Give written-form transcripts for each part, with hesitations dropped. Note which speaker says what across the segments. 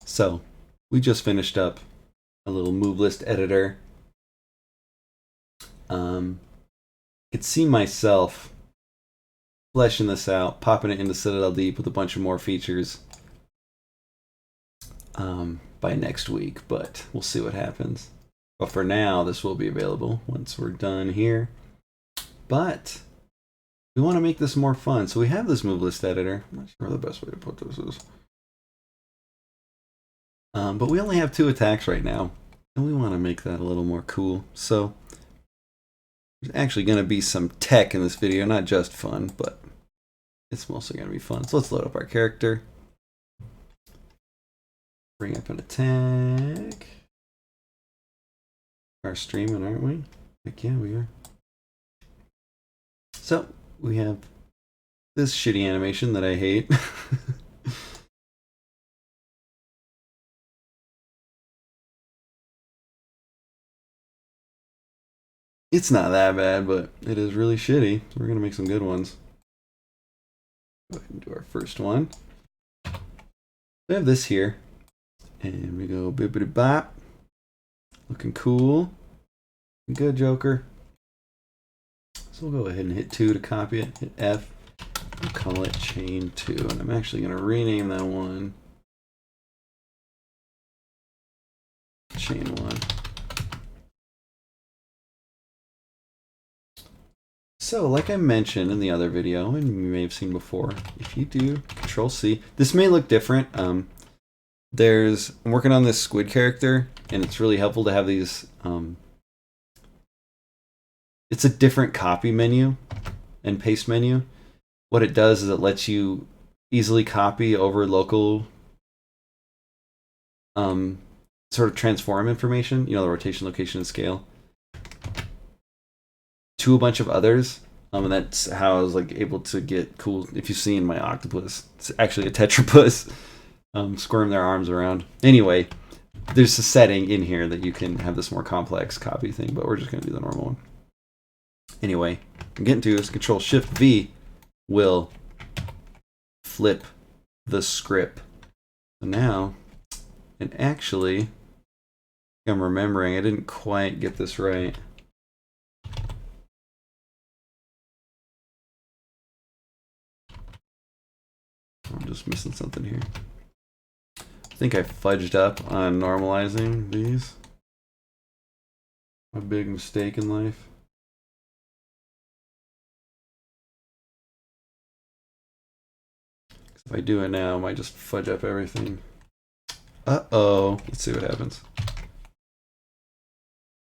Speaker 1: So we just finished up a little move list editor. I could see myself fleshing this out, popping it into Citadel Deep with a bunch of more features by next week, but we'll see what happens. But for now, this will be available once we're done here. But we want to make this more fun, so we have this move list editor. I'm not sure the best way to put this is. But we only have 2 attacks right now, and we want to make that a little more cool. So there's actually going to be some tech in this video, not just fun, but it's mostly going to be fun. So let's load up our character. Bring up an attack. We're streaming, aren't we? Heck yeah, we are. So we have this shitty animation that I hate. It's not that bad, but it is really shitty. So we're going to make some good ones. Go ahead and do our first one. We have this here. And we go bippity bop. Looking cool. Good, Joker. So we'll go ahead and hit 2 to copy it. Hit F. We'll call it chain 2. And I'm actually going to rename that one chain 1. So, like I mentioned in the other video, and you may have seen before, if you do Control-C, this may look different. I'm working on this squid character, and it's really helpful to have these. It's a different copy menu and paste menu. What it does is it lets you easily copy over local sort of transform information, the rotation, location, and scale, to a bunch of others, and that's how I was able to get cool. If you've seen my octopus, it's actually a tetrapus, squirm their arms around. Anyway, there's a setting in here that you can have this more complex copy thing, but we're just going to do the normal one. Anyway, I'm getting to this. Control-Shift-V will flip the script. So now, and actually, I'm remembering I didn't quite get this right. I'm just missing something here. I think I fudged up on normalizing these. My big mistake in life. If I do it now, I might just fudge up everything. Uh-oh. Let's see what happens. I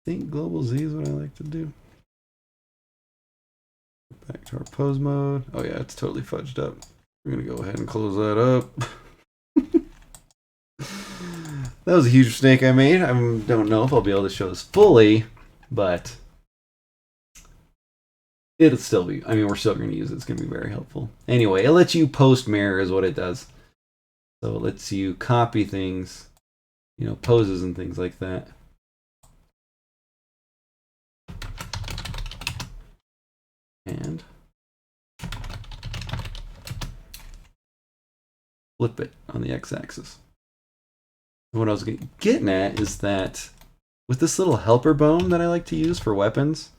Speaker 1: think global Z is what I like to do. Back to our pose mode. Oh yeah, it's totally fudged up. We're going to go ahead and close that up. That was a huge mistake I made. I don't know if I'll be able to show this fully, but it'll still be, we're still going to use it. It's going to be very helpful. Anyway, it lets you post mirror is what it does. So it lets you copy things, poses and things like that. And flip it on the x-axis. What I was getting at is that with this little helper bone that I like to use for weapons,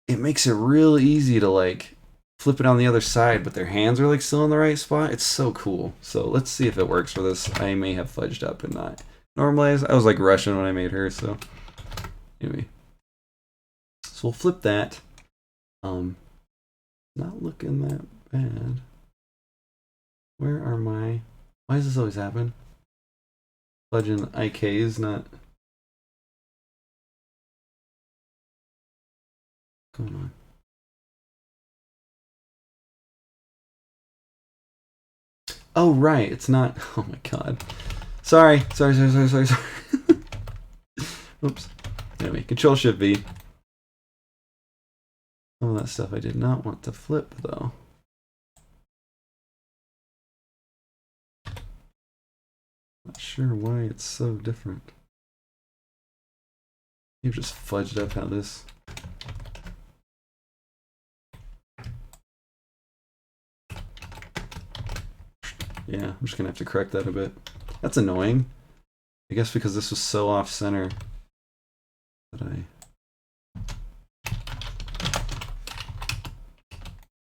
Speaker 1: it makes it real easy to flip it on the other side, but their hands are still in the right spot. It's so cool. So let's see if it works for this. I may have fudged up and not normalized. I was rushing when I made her, so anyway. So we'll flip that. Not looking that bad. Where are my... Why does this always happen? Fudging IKs, not... What's going on? Oh, right. It's not... Oh my god. Sorry. Oops. Anyway, Control-Shift-V. Some of that stuff I did not want to flip, though. Not sure why it's so different. You've just fudged up how this... Yeah, I'm just gonna have to correct that a bit. That's annoying. I guess because this was so off center that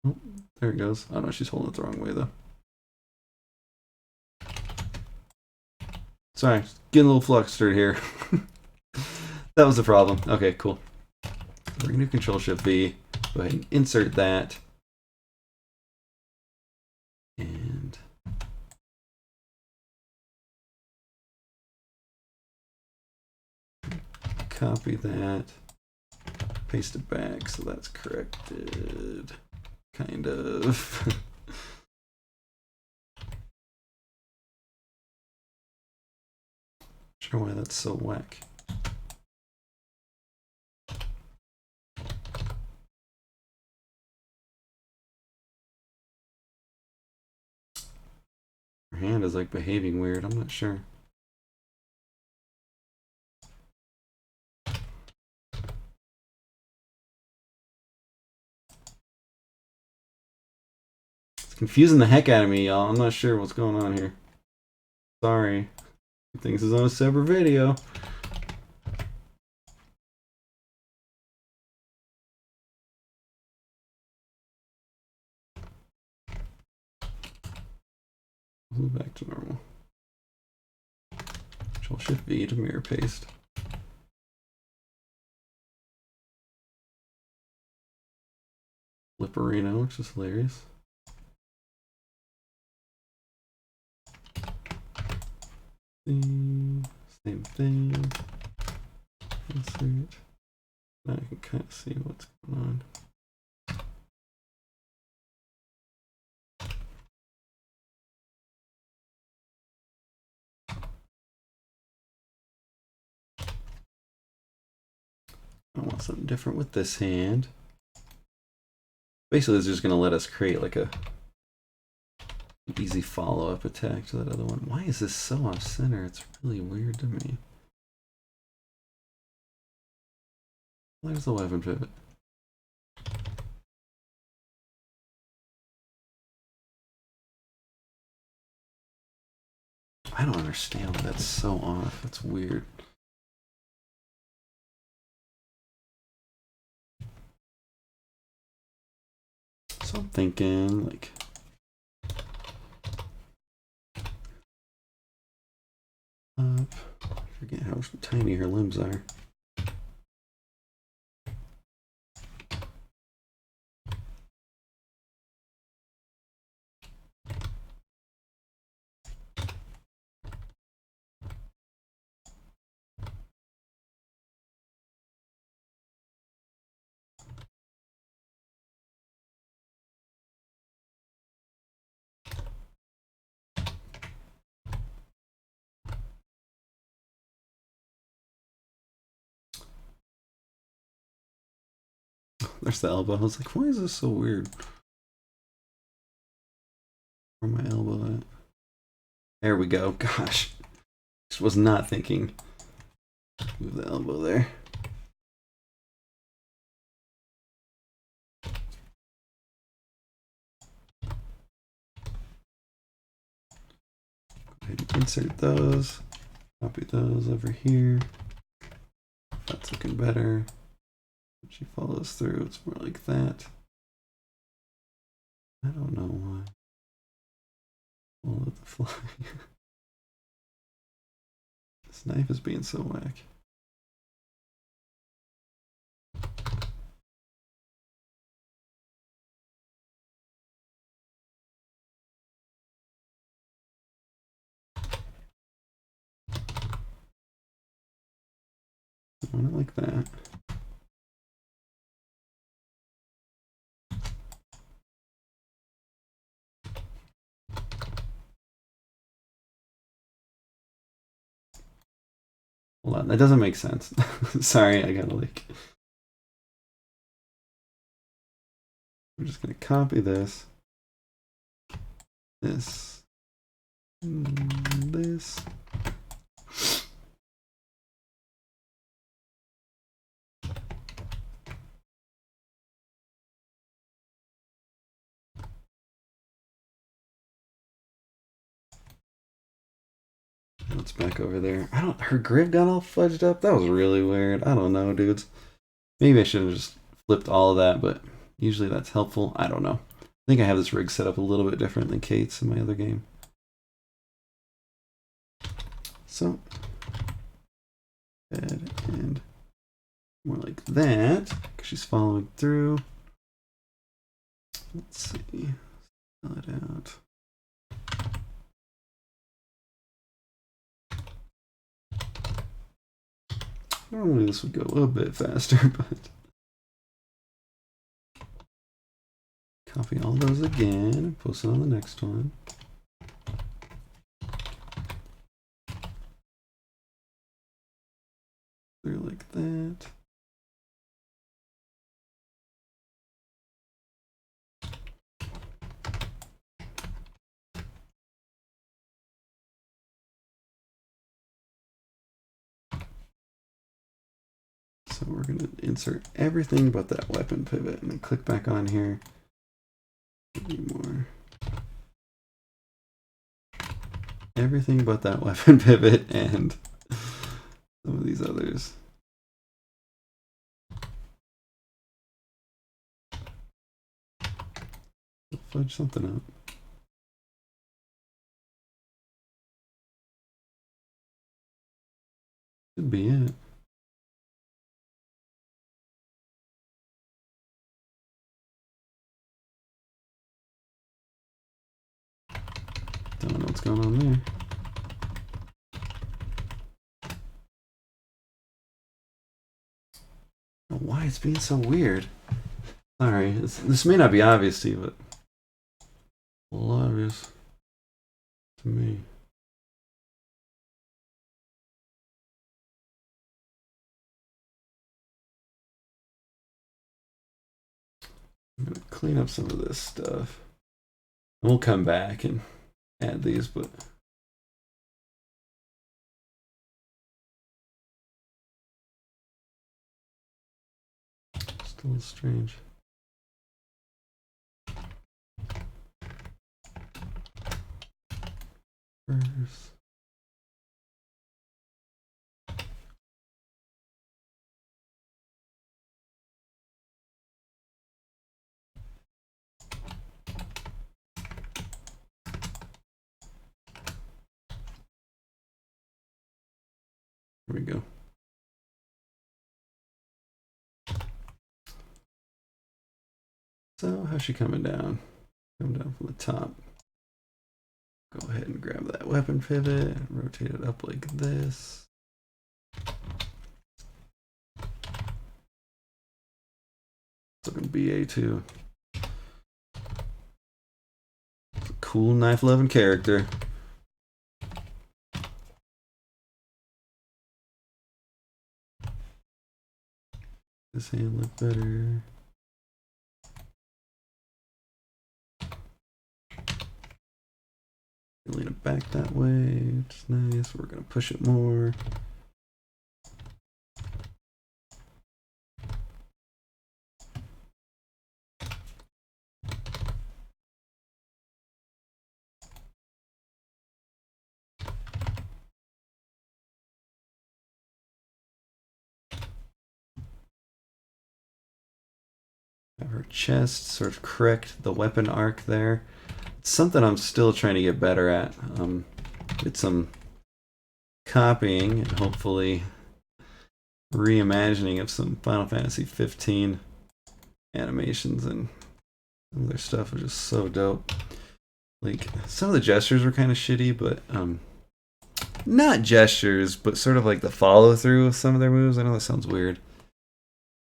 Speaker 1: oh, there it goes. Oh no, she's holding it the wrong way though. Sorry, getting a little flustered here. That was the problem. Okay, cool. We're gonna do Control-Shift-V. Go ahead and insert that. And copy that. Paste it back so that's corrected. Kind of. Sure why that's so whack. Her hand is like behaving weird, I'm not sure. It's confusing the heck out of me, y'all. I'm not sure what's going on here. Sorry. He thinks it's on a separate video. Back to normal. Control-Shift-V to mirror paste. Flipperino, which is hilarious. Same thing. Insert. Now I can kind of see what's going on. I want something different with this hand. Basically, it's just going to let us create like an easy follow-up attack to that other one. Why is this so off-center? It's really weird to me. There's the weapon pivot. I don't understand why that's so off. That's weird. So I'm thinking like up. I forget how tiny her limbs are. There's the elbow. I was like, why is this so weird? Where my elbow at? There we go. Gosh. Just was not thinking. Move the elbow there. Go ahead and insert those. Copy those over here. That's looking better. When she follows through, it's more like that. I don't know why. Follow the fly. This knife is being so whack. I want it like that. Hold on, that doesn't make sense. Sorry, I gotta like. I'm just gonna copy this, this, this. It's back over there. Her grid got all fudged up. That was really weird. I don't know, dudes. Maybe I should have just flipped all of that, but usually that's helpful. I don't know. I think I have this rig set up a little bit different than Kate's in my other game. So, head and more like that, because she's following through. Let's see. Spell it out. Normally this would go a little bit faster, but copy all those again and post it on the next one. Through like that. So we're going to insert everything but that weapon pivot and then click back on here. Need more. Everything but that weapon pivot and some of these others. Fudge something up. Should be it. Don't know what's going on there. I don't know why it's being so weird. Sorry, this may not be obvious to you, but a little obvious to me. I'm gonna clean up some of this stuff. And we'll come back and add these, but just a little strange. First. Here we go. So how's she coming down? Come down from the top. Go ahead and grab that weapon pivot, rotate it up like this. It's looking BA2. It's a cool knife-loving character. This hand look better. Lean it back that way, which is nice. We're going to push it more. Have her chest sort of correct the weapon arc there. It's something I'm still trying to get better at. Did some copying and hopefully reimagining of some Final Fantasy 15 animations, and some of their stuff was just so dope. Like, some of the gestures were kind of shitty, but not gestures, but sort of like the follow through of some of their moves. I know that sounds weird,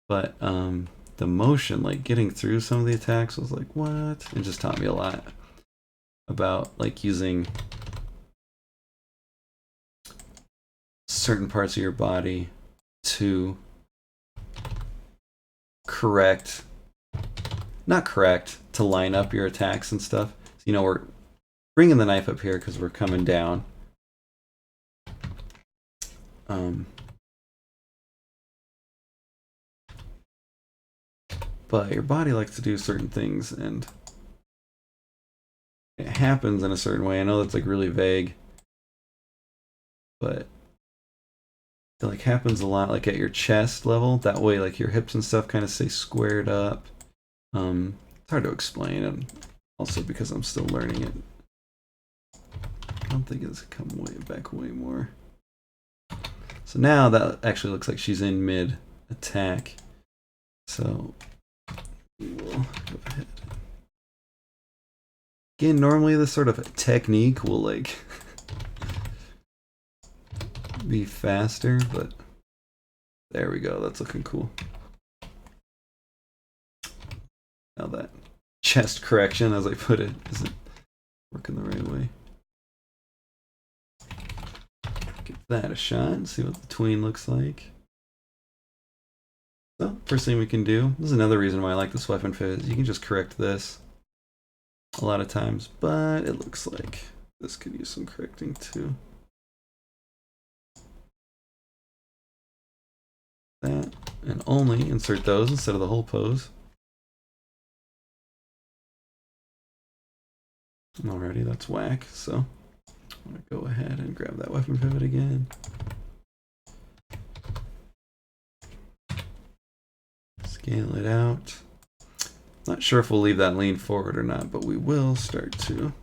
Speaker 1: but the motion, like getting through some of the attacks, was like, what? It just taught me a lot about like using certain parts of your body to to line up your attacks and stuff. So, you know, we're bringing the knife up here because we're coming down. But your body likes to do certain things, and it happens in a certain way. I know that's like really vague, but it like happens a lot like at your chest level. That way like your hips and stuff kind of stay squared up. It's hard to explain, and also because I'm still learning it. I don't think it's come way back way more. So now that actually looks like she's in mid attack. So we will go ahead. Again, normally this sort of technique will like be faster, but there we go. That's looking cool. Now that chest correction, as I put it, isn't working the right way. Give that a shot, see what the tween looks like. So, first thing we can do, this is another reason why I like this weapon pivot, you can just correct this a lot of times, but it looks like this could use some correcting too. That, and only insert those instead of the whole pose. Alrighty, that's whack, so I'm gonna go ahead and grab that weapon pivot again. Scale it out. Not sure if we'll leave that lean forward or not, but we will start to.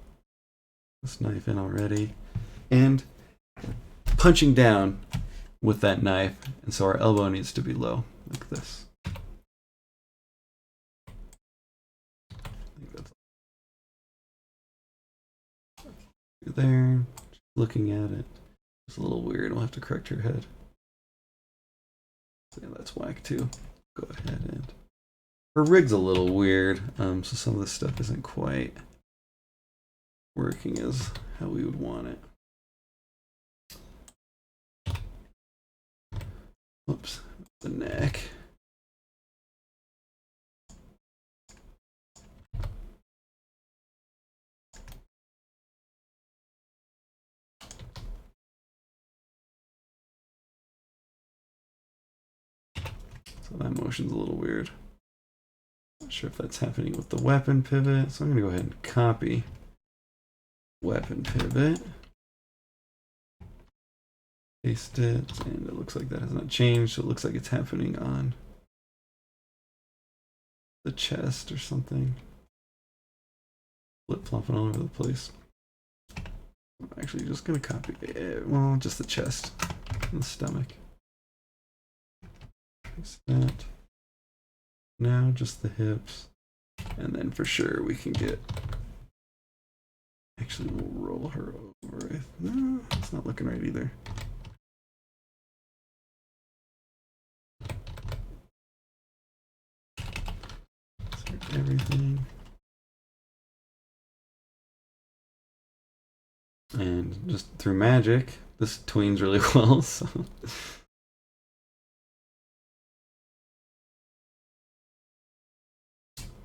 Speaker 1: This knife in already. And punching down with that knife, and so our elbow needs to be low, like this. I think that's there. Looking at it. It's a little weird. We'll have to correct her head. So yeah, that's whack too. Go ahead and her rig's a little weird, so some of this stuff isn't quite working as how we would want it. Whoops, the neck. So that motion's a little weird. Not sure if that's happening with the weapon pivot, so I'm going to go ahead and copy weapon pivot. Paste it, and it looks like that has not changed, so it looks like it's happening on the chest or something. Flip-flopping all over the place. I'm actually just going to copy it. Well, just the chest and the stomach. Paste that. Now just the hips, and then for sure we can get. Actually, we'll roll her over. No, it's not looking right either. Select everything, and just through magic, this tweens really well. So.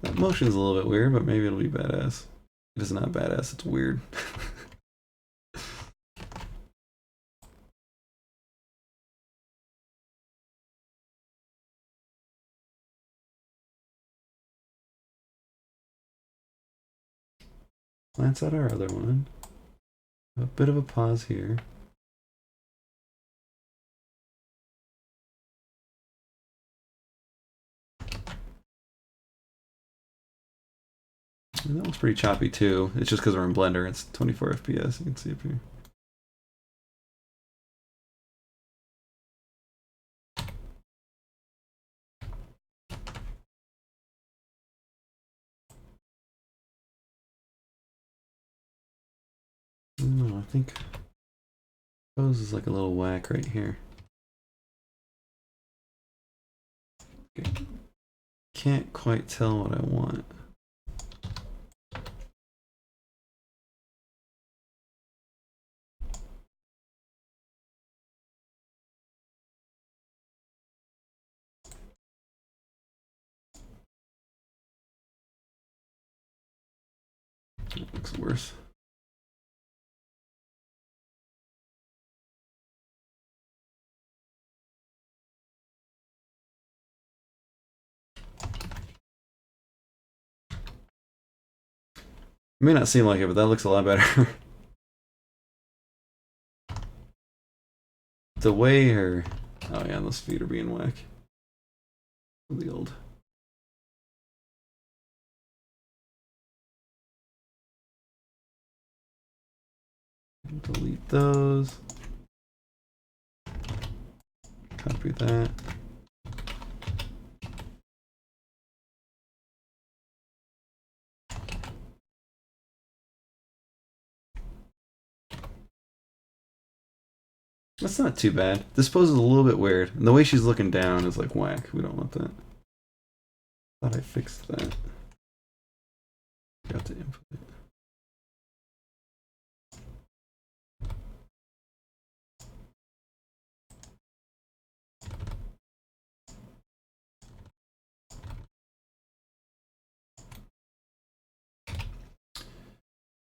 Speaker 1: That motion's a little bit weird, but maybe it'll be badass. It is not badass, it's weird. Glance at our other one. A bit of a pause here. And that looks pretty choppy too. It's just because we're in Blender. It's 24 FPS. You can see up here. No, I think pose is like a little whack right here. Okay. Can't quite tell what I want. That looks worse. It may not seem like it, but that looks a lot better. the way her, oh yeah, those feet are being whack. The old. Delete those. Copy that. That's not too bad. This pose is a little bit weird. And the way she's looking down is like whack. We don't want that. Thought I fixed that. Forgot to input it.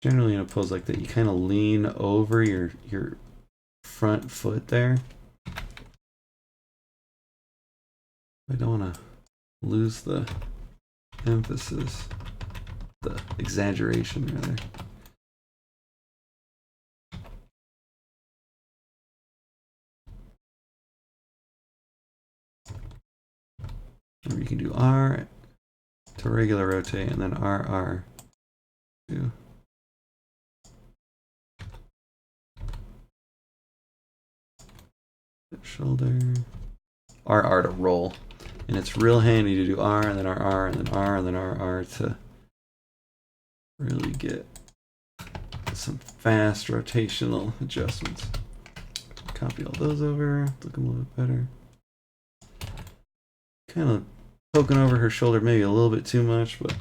Speaker 1: Generally in a pose like that, you kind of lean over your front foot there. I don't want to lose the emphasis, the exaggeration rather. Or you can do R to regular rotate and then RR to shoulder, RR to roll. And it's real handy to do R and then RR and then R and then RR to really get some fast rotational adjustments. Copy all those over, look them a little bit better. Kind of poking over her shoulder maybe a little bit too much, but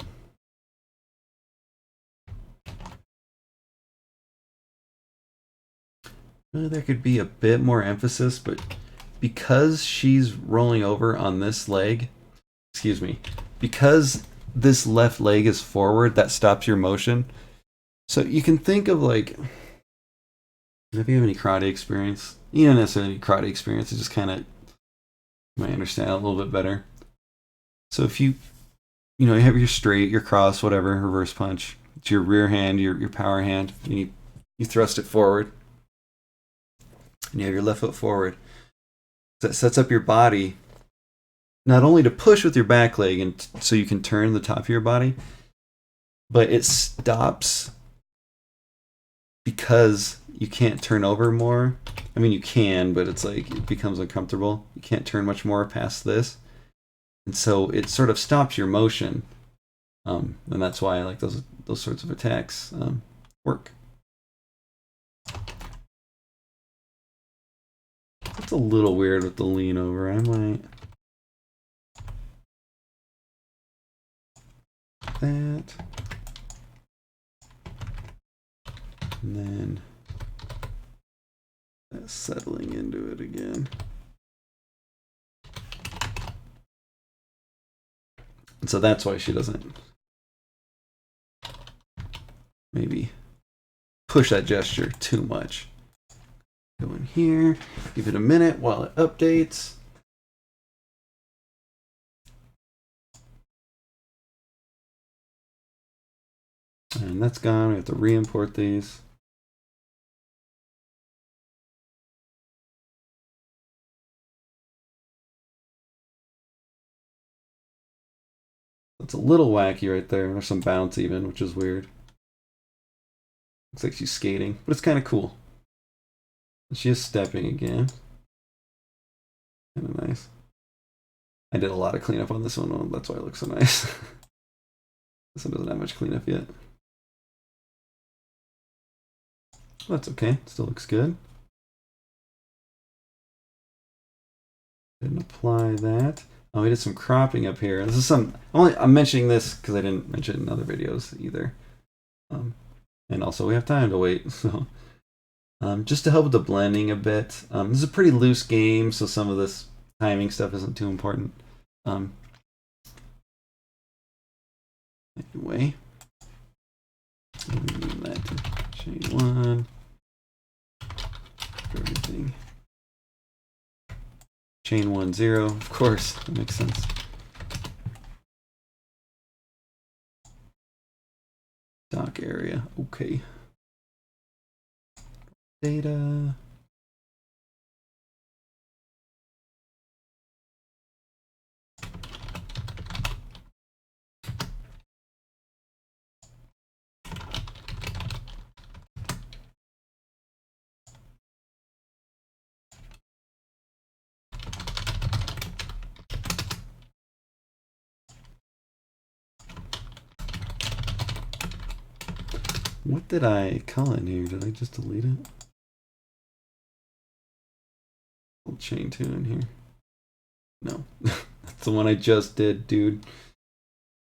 Speaker 1: there could be a bit more emphasis, but because she's rolling over on this leg, excuse me, because this left leg is forward, that stops your motion. So you can think of like, if you have any karate experience, you don't necessarily need karate experience, it just kind of, you might understand a little bit better. So if you have your straight, your cross, whatever, reverse punch, it's your rear hand, your power hand, and you thrust it forward. And you have your left foot forward. That sets up your body not only to push with your back leg and so you can turn the top of your body, but it stops because you can't turn over more. I mean, you can, but it's like it becomes uncomfortable. You can't turn much more past this. And so it sort of stops your motion. And that's why I like those sorts of attacks work. It's a little weird with the lean over. I might that, and then that's settling into it again. And so that's why she doesn't maybe push that gesture too much. Go in here, give it a minute while it updates. And that's gone. We have to re-import these. It's a little wacky right there. There's some bounce even, which is weird. Looks like she's skating, but it's kind of cool. She is stepping again. Kind of nice. I did a lot of cleanup on this one. That's why it looks so nice. This one doesn't have much cleanup yet. That's okay. Still looks good. Didn't apply that. Oh, we did some cropping up here. This is some. I'm mentioning this because I didn't mention it in other videos either. And also we have time to wait. So just to help with the blending a bit. This is a pretty loose game, so some of this timing stuff isn't too important. Anyway, move that to chain one. Everything. Chain 1, 0. Of course, that makes sense. Dock area. Okay. Data. What did I call in here? Did I just delete it? I'll chain 2 in here. No, that's the one I just did, dude.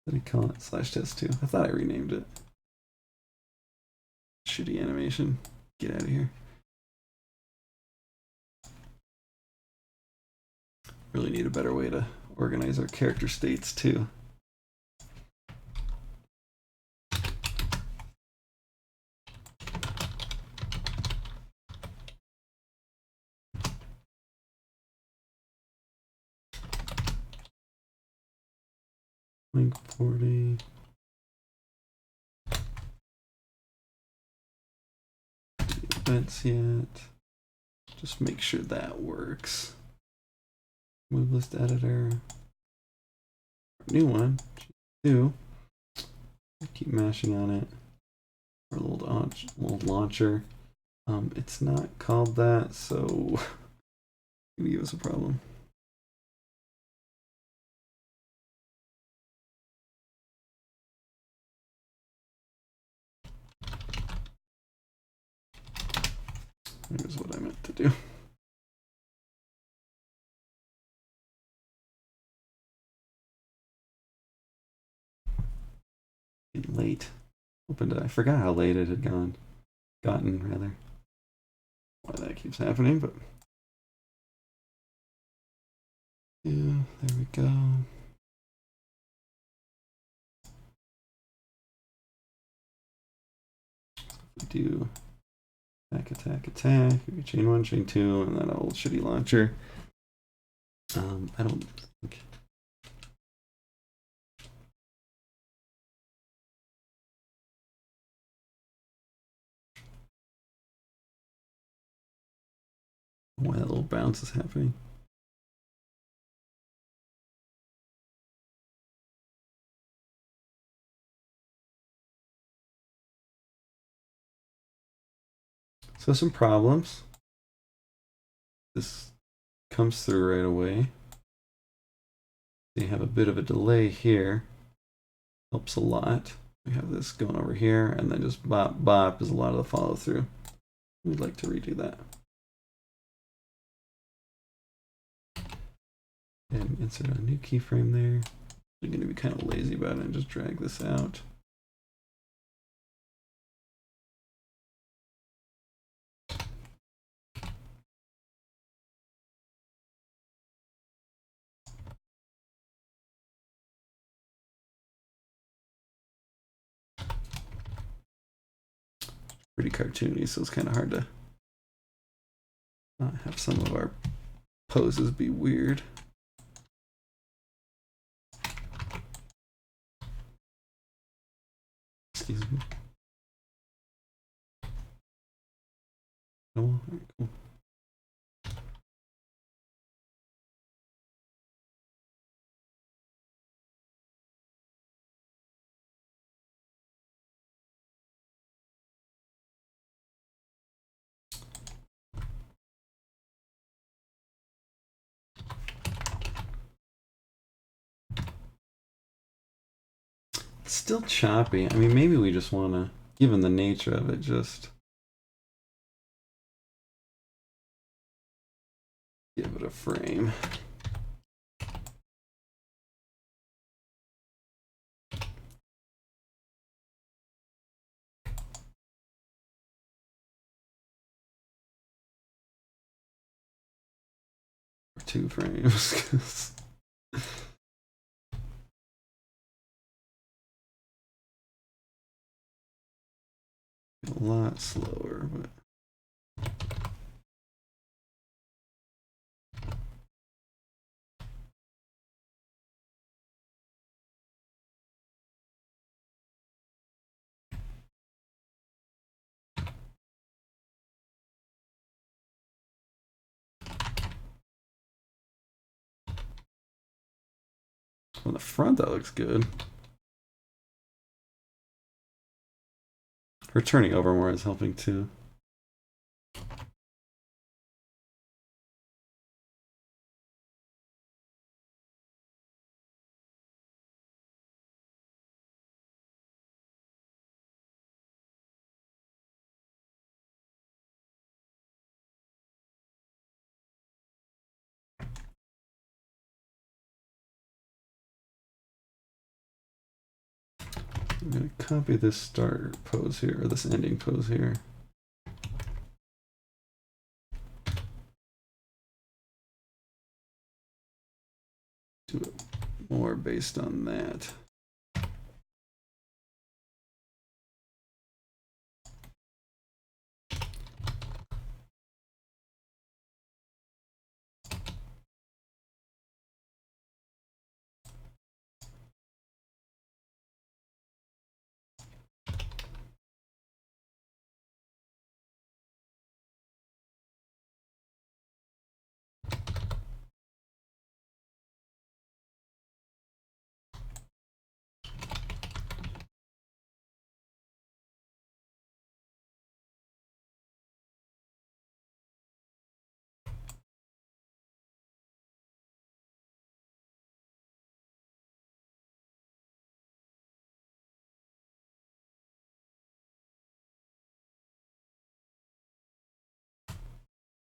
Speaker 1: Did I call it /test2? I thought I renamed it. Shitty animation. Get out of here. Really need a better way to organize our character states too. Link 40. Events yet. Just make sure that works. Move list editor. New one. 2. Keep mashing on it. Our little launcher. It's not called that, so maybe give us a problem. Here's what I meant to do. Late. Opened it. I forgot how late it had gotten rather. Why that keeps happening, but yeah, there we go. We do attack. We can chain 1, chain 2, and that old shitty launcher. I don't think. Why that little bounce is happening. So some problems. This comes through right away. You have a bit of a delay here. Helps a lot. We have this going over here, and then just bop bop is a lot of the follow through. We'd like to redo that. And insert a new keyframe there. We're going to be kind of lazy about it and just drag this out. Pretty cartoony, so it's kind of hard to not have some of our poses be weird. Excuse me. Oh, all right, cool. It's still choppy. I mean, maybe we just want to, given the nature of it, just give it a frame. Or 2 frames. A lot slower, but on the front that looks good. Her turning over more is helping too. I'm going to copy this start pose here, or this ending pose here. Do it more based on that.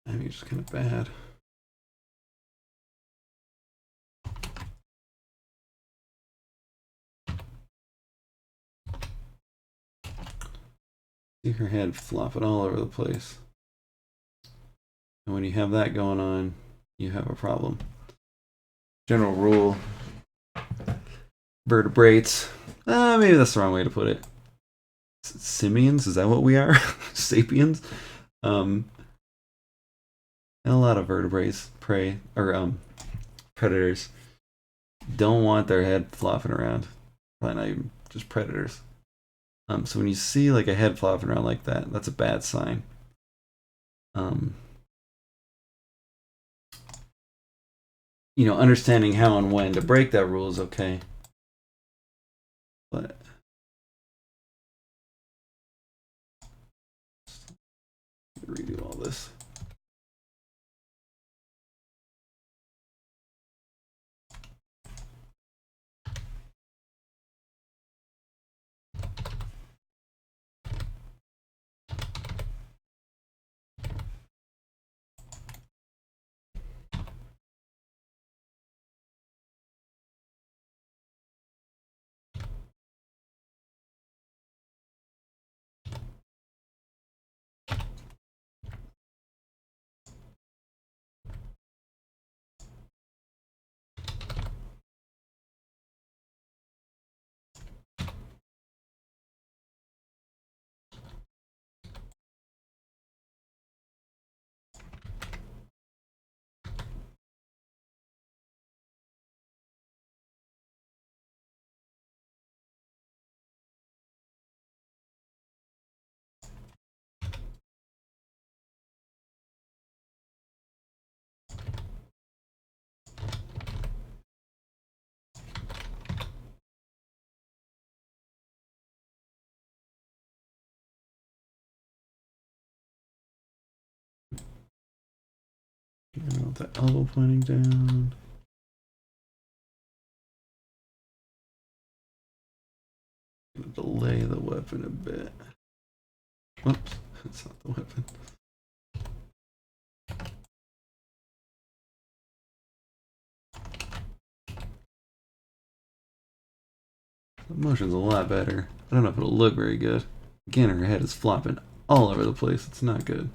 Speaker 1: I mean, it's just kind of bad. See her head flopping all over the place. And when you have that going on, you have a problem. General rule. Vertebrates. Maybe that's the wrong way to put it. Simians? Is that what we are? Sapiens? And a lot of vertebrates, prey, or predators, don't want their head flopping around. Probably not even just predators. So when you see like a head flopping around like that, that's a bad sign. You know, understanding how and when to break that rule is okay. But redo all this. With the elbow pointing down. Delay the weapon a bit. Whoops, that's not the weapon. The motion's a lot better. I don't know if it'll look very good. Again, her head is flopping all over the place. It's not good.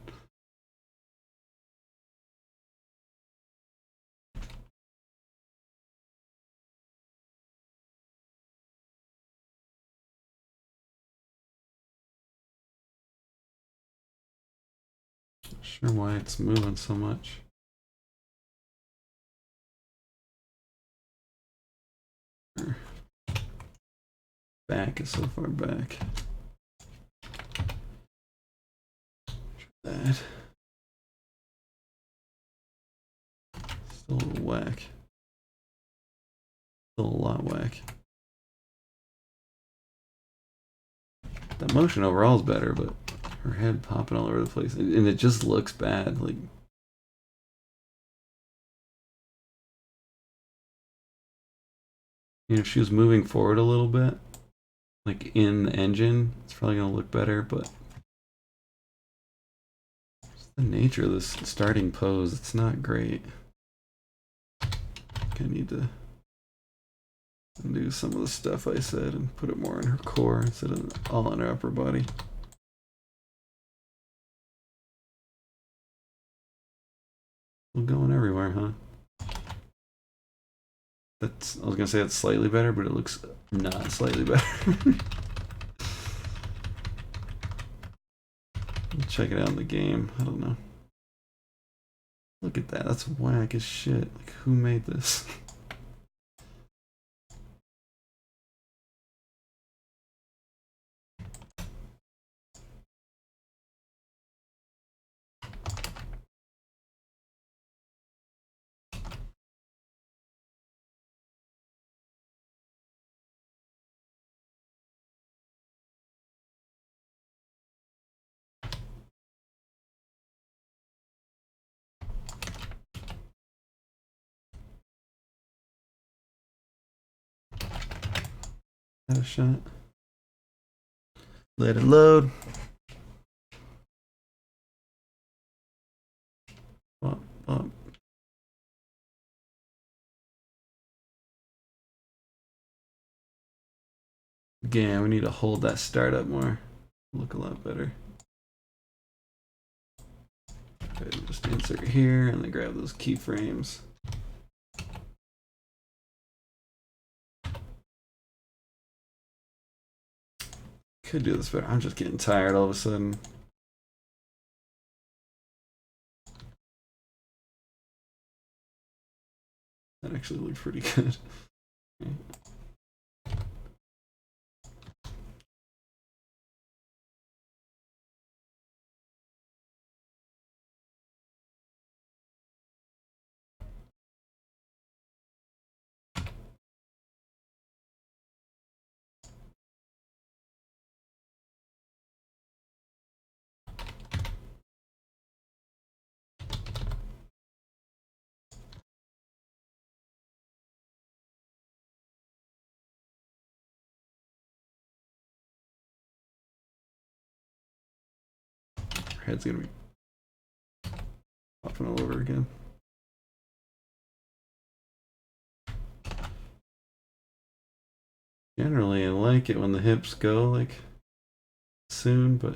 Speaker 1: Not sure why it's moving so much. Her back is so far back. That. Still a little whack. Still a lot whack. The motion overall is better, but her head popping all over the place. And it just looks bad. Like, you know, if she was moving forward a little bit, like in the engine, it's probably going to look better, but it's the nature of this starting pose. It's not great. I need to And do some of the stuff I said and put it more in her core instead of all in her upper body. We're going everywhere, huh? That's, I was gonna say it's slightly better, but it looks not slightly better. Check it out in the game. I don't know. Look at that. That's whack as shit. Like, who made this? Had a shot. Let it load. Bump, bump. Again, we need to hold that start up more. Look a lot better. Okay, just insert here and then grab those keyframes. Could do this better. I'm just getting tired all of a sudden. That actually looked pretty good. Okay. Head's gonna be popping all over again. Generally, I like it when the hips go like soon, but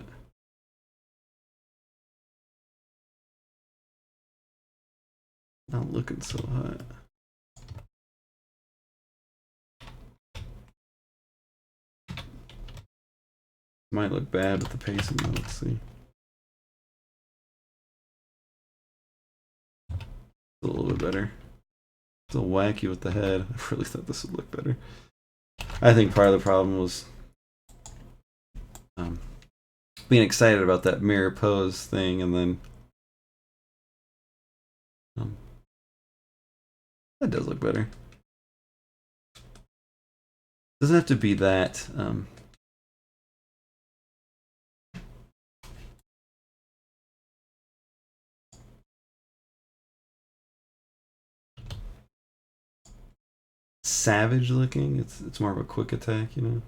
Speaker 1: not looking so hot. Might look bad with the pacing, though. Let's see. A little bit better. Still wacky with the head. I really thought this would look better. I think part of the problem was being excited about that mirror pose thing, and then that does look better. Doesn't have to be that. Savage looking. It's more of a quick attack, you know.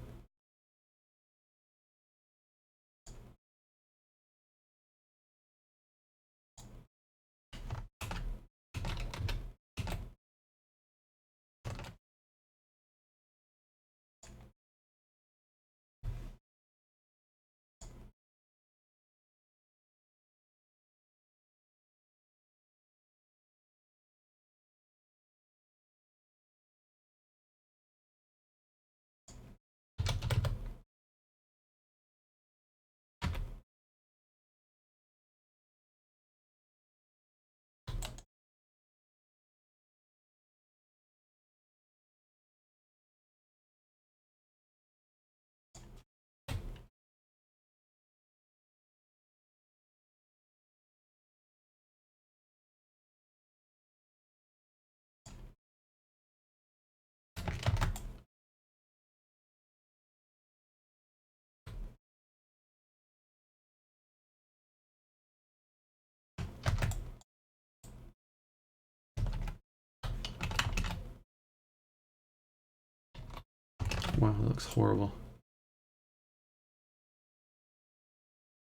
Speaker 1: Wow, that looks horrible.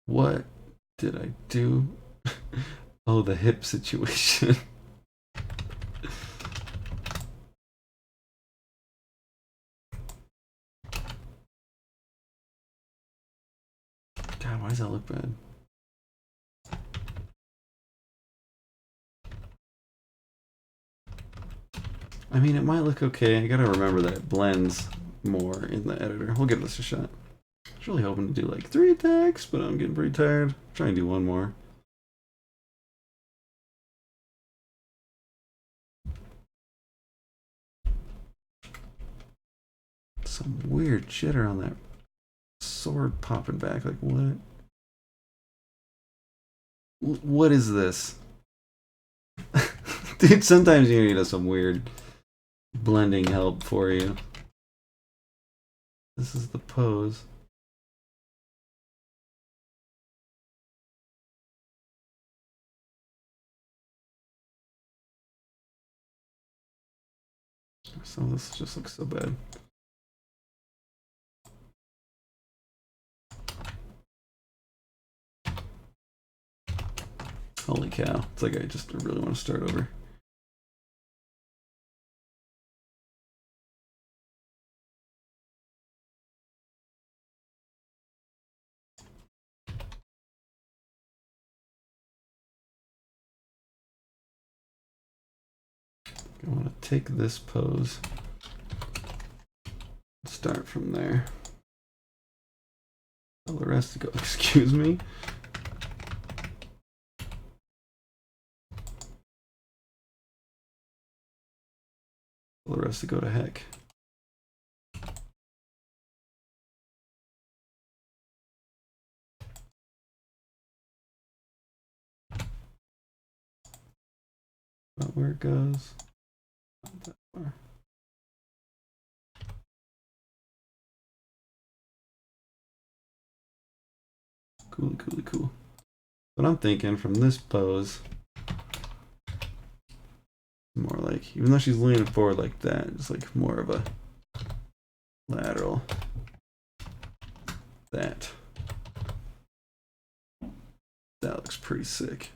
Speaker 1: What did I do? Oh, the hip situation. does that look bad? I mean, it might look okay. I gotta remember that it blends more in the editor. We'll give this a shot. I was really hoping to do like 3 attacks, but I'm getting pretty tired. Try and do one more. Some weird jitter on that sword popping back. Like, what? What is this? Dude, sometimes you need some weird blending help for you. This is the pose. Some of this just looks so bad. Holy cow. It's like I just really want to start over. I want to take this pose, start from there. Tell the rest to go, excuse me. Tell the rest to go to heck. Not where it goes. Not that far. Cool. But I'm thinking from this pose, more like, even though she's leaning forward like that, it's like more of a lateral. That looks pretty sick.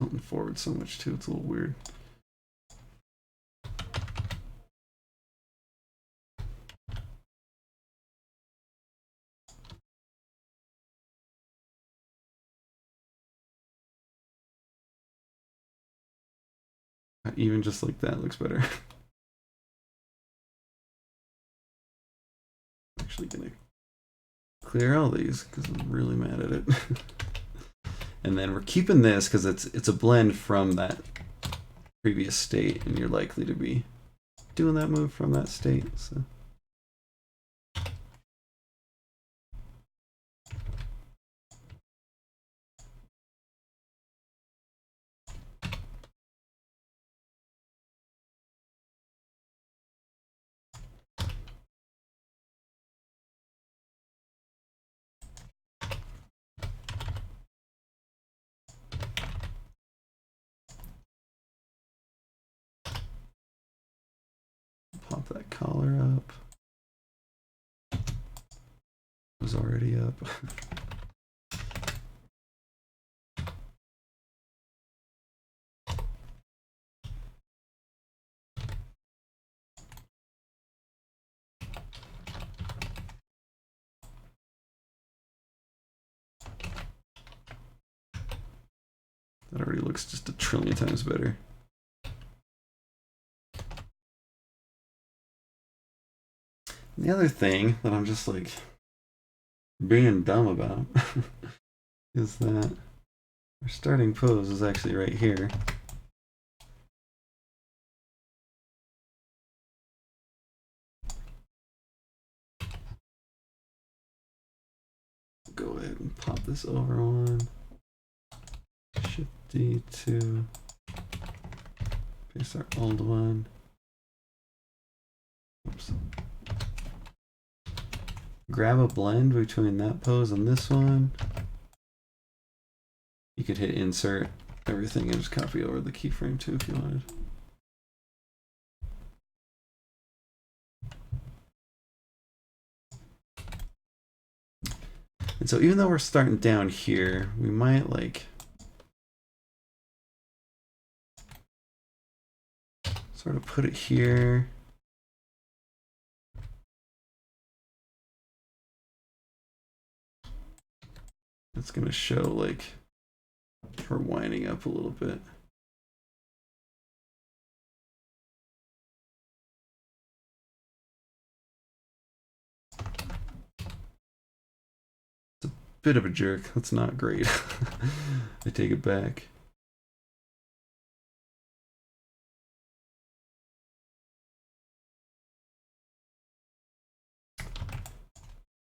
Speaker 1: Something forward so much too, it's a little weird. Even just like that looks better. Actually gonna clear all these because I'm really mad at it. And then we're keeping this because it's a blend from that previous state, and you're likely to be doing that move from that state. So. Pop that collar up. It was already up. That already looks just a trillion times better. And the other thing that I'm just like being dumb about is that our starting pose is actually right here. Go ahead and pop this over one. Shift D to paste our old one. Oops. Grab a blend between that pose and this one. You could hit insert everything and just copy over the keyframe too if you wanted. And so even though we're starting down here, we might like sort of put it here. It's going to show like we're winding up a little bit. It's a bit of a jerk. That's not great. I take it back.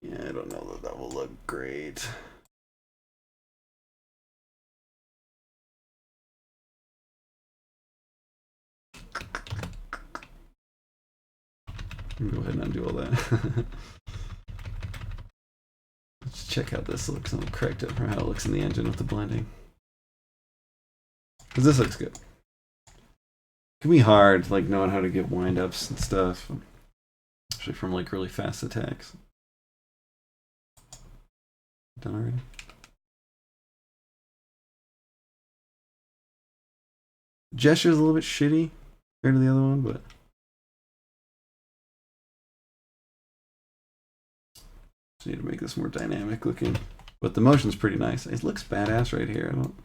Speaker 1: Yeah, I don't know that that will look great. Go ahead and undo all that. Let's check how this looks. I'll correct it from how it looks in the engine with the blending. Because this looks good. It can be hard, like knowing how to get wind-ups and stuff. Especially from like really fast attacks. Done already? Gesture's a little bit shitty compared to the other one, but just need to make this more dynamic looking. But the motion's pretty nice. It looks badass right here. I don't.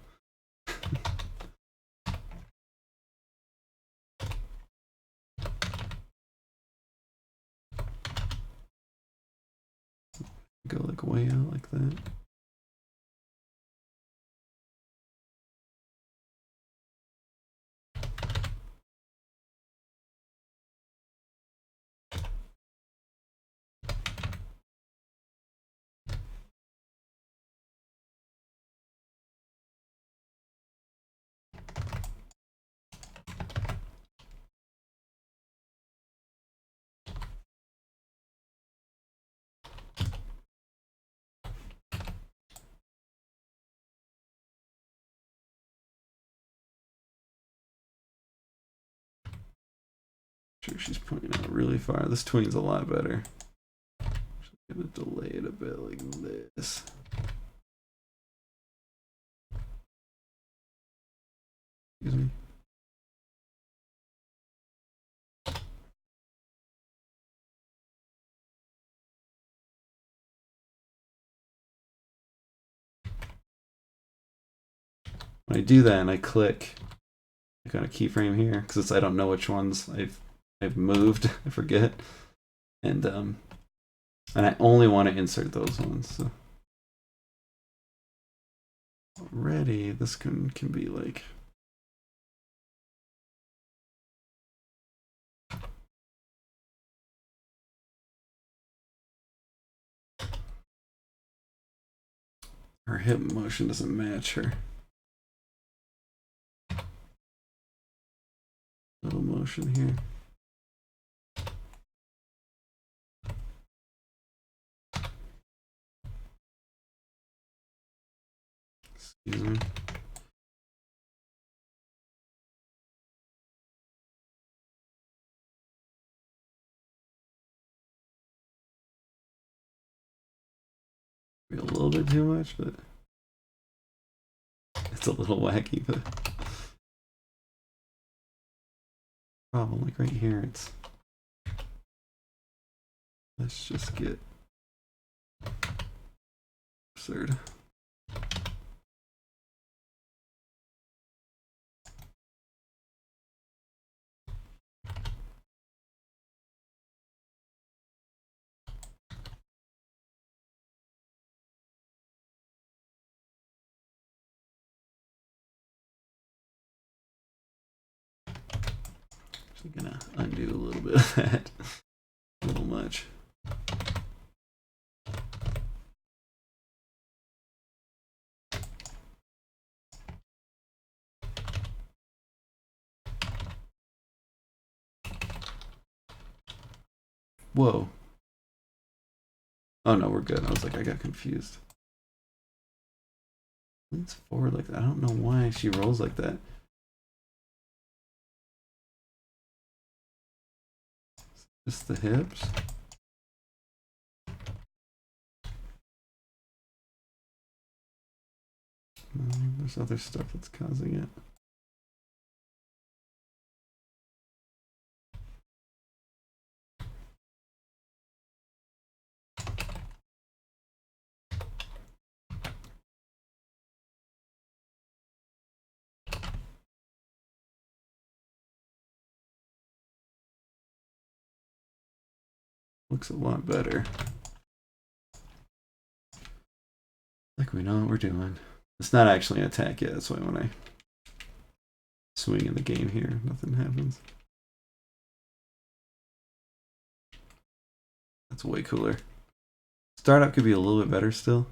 Speaker 1: Go like way out like that. Sure, she's pointing out really far. This tween's a lot better. Just gonna delay it a bit like this. Excuse me. When I do that and I click, I got a keyframe here because I don't know which ones I've moved. I forget, and I only want to insert those ones. So already this can be like. Her hip motion doesn't match her little motion here. Excuse me. Maybe a little bit too much, but it's a little wacky. But problem, like right here, it's. Let's just get absurd. Actually gonna undo a little bit of that. A little much. Whoa. Oh no, we're good. I was like, I got confused. Leans forward like that. I don't know why she rolls like that. Just the hips. There's other stuff that's causing it. Looks a lot better. Like we know what we're doing. It's not actually an attack yet, that's why when I swing in the game here, nothing happens. That's way cooler. Startup could be a little bit better still.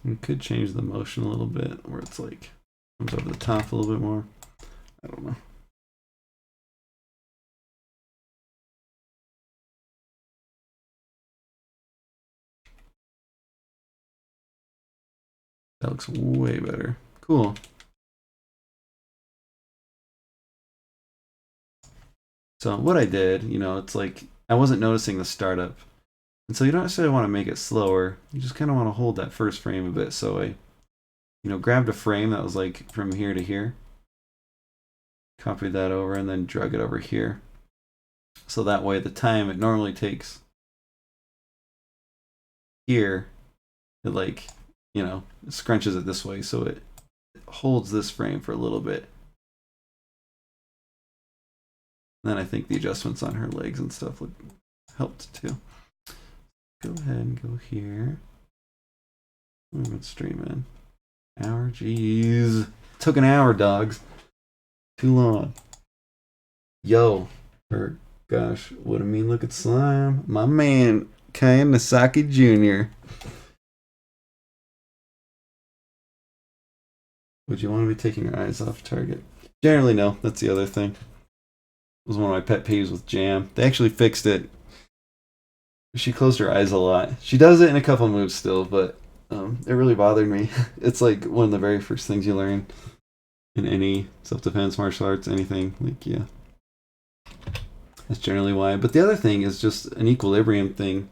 Speaker 1: We could change the motion a little bit, where it's like comes over the top a little bit more. I don't know. That looks way better. Cool. So what I did, you know, it's like I wasn't noticing the startup. And so you don't necessarily want to make it slower. You just kind of want to hold that first frame a bit. So I, you know, grabbed a frame that was like from here to here, copied that over, and then drug it over here. So that way the time it normally takes here, it like, you know, it scrunches it this way. So it holds this frame for a little bit. And then I think the adjustments on her legs and stuff would helped too. Go ahead and go here. We've been streaming. Hour, jeez. Took an hour, dogs. Too long. Yo. Or, gosh, what a mean looking slime. My man, Kyan Nasaki Jr. Would you want to be taking your eyes off target? Generally, no. That's the other thing. It was one of my pet peeves with Jam. They actually fixed it. She closed her eyes a lot. She does it in a couple moves still, but it really bothered me. It's like one of the very first things you learn in any self-defense, martial arts, anything. Like, yeah. That's generally why. But the other thing is just an equilibrium thing.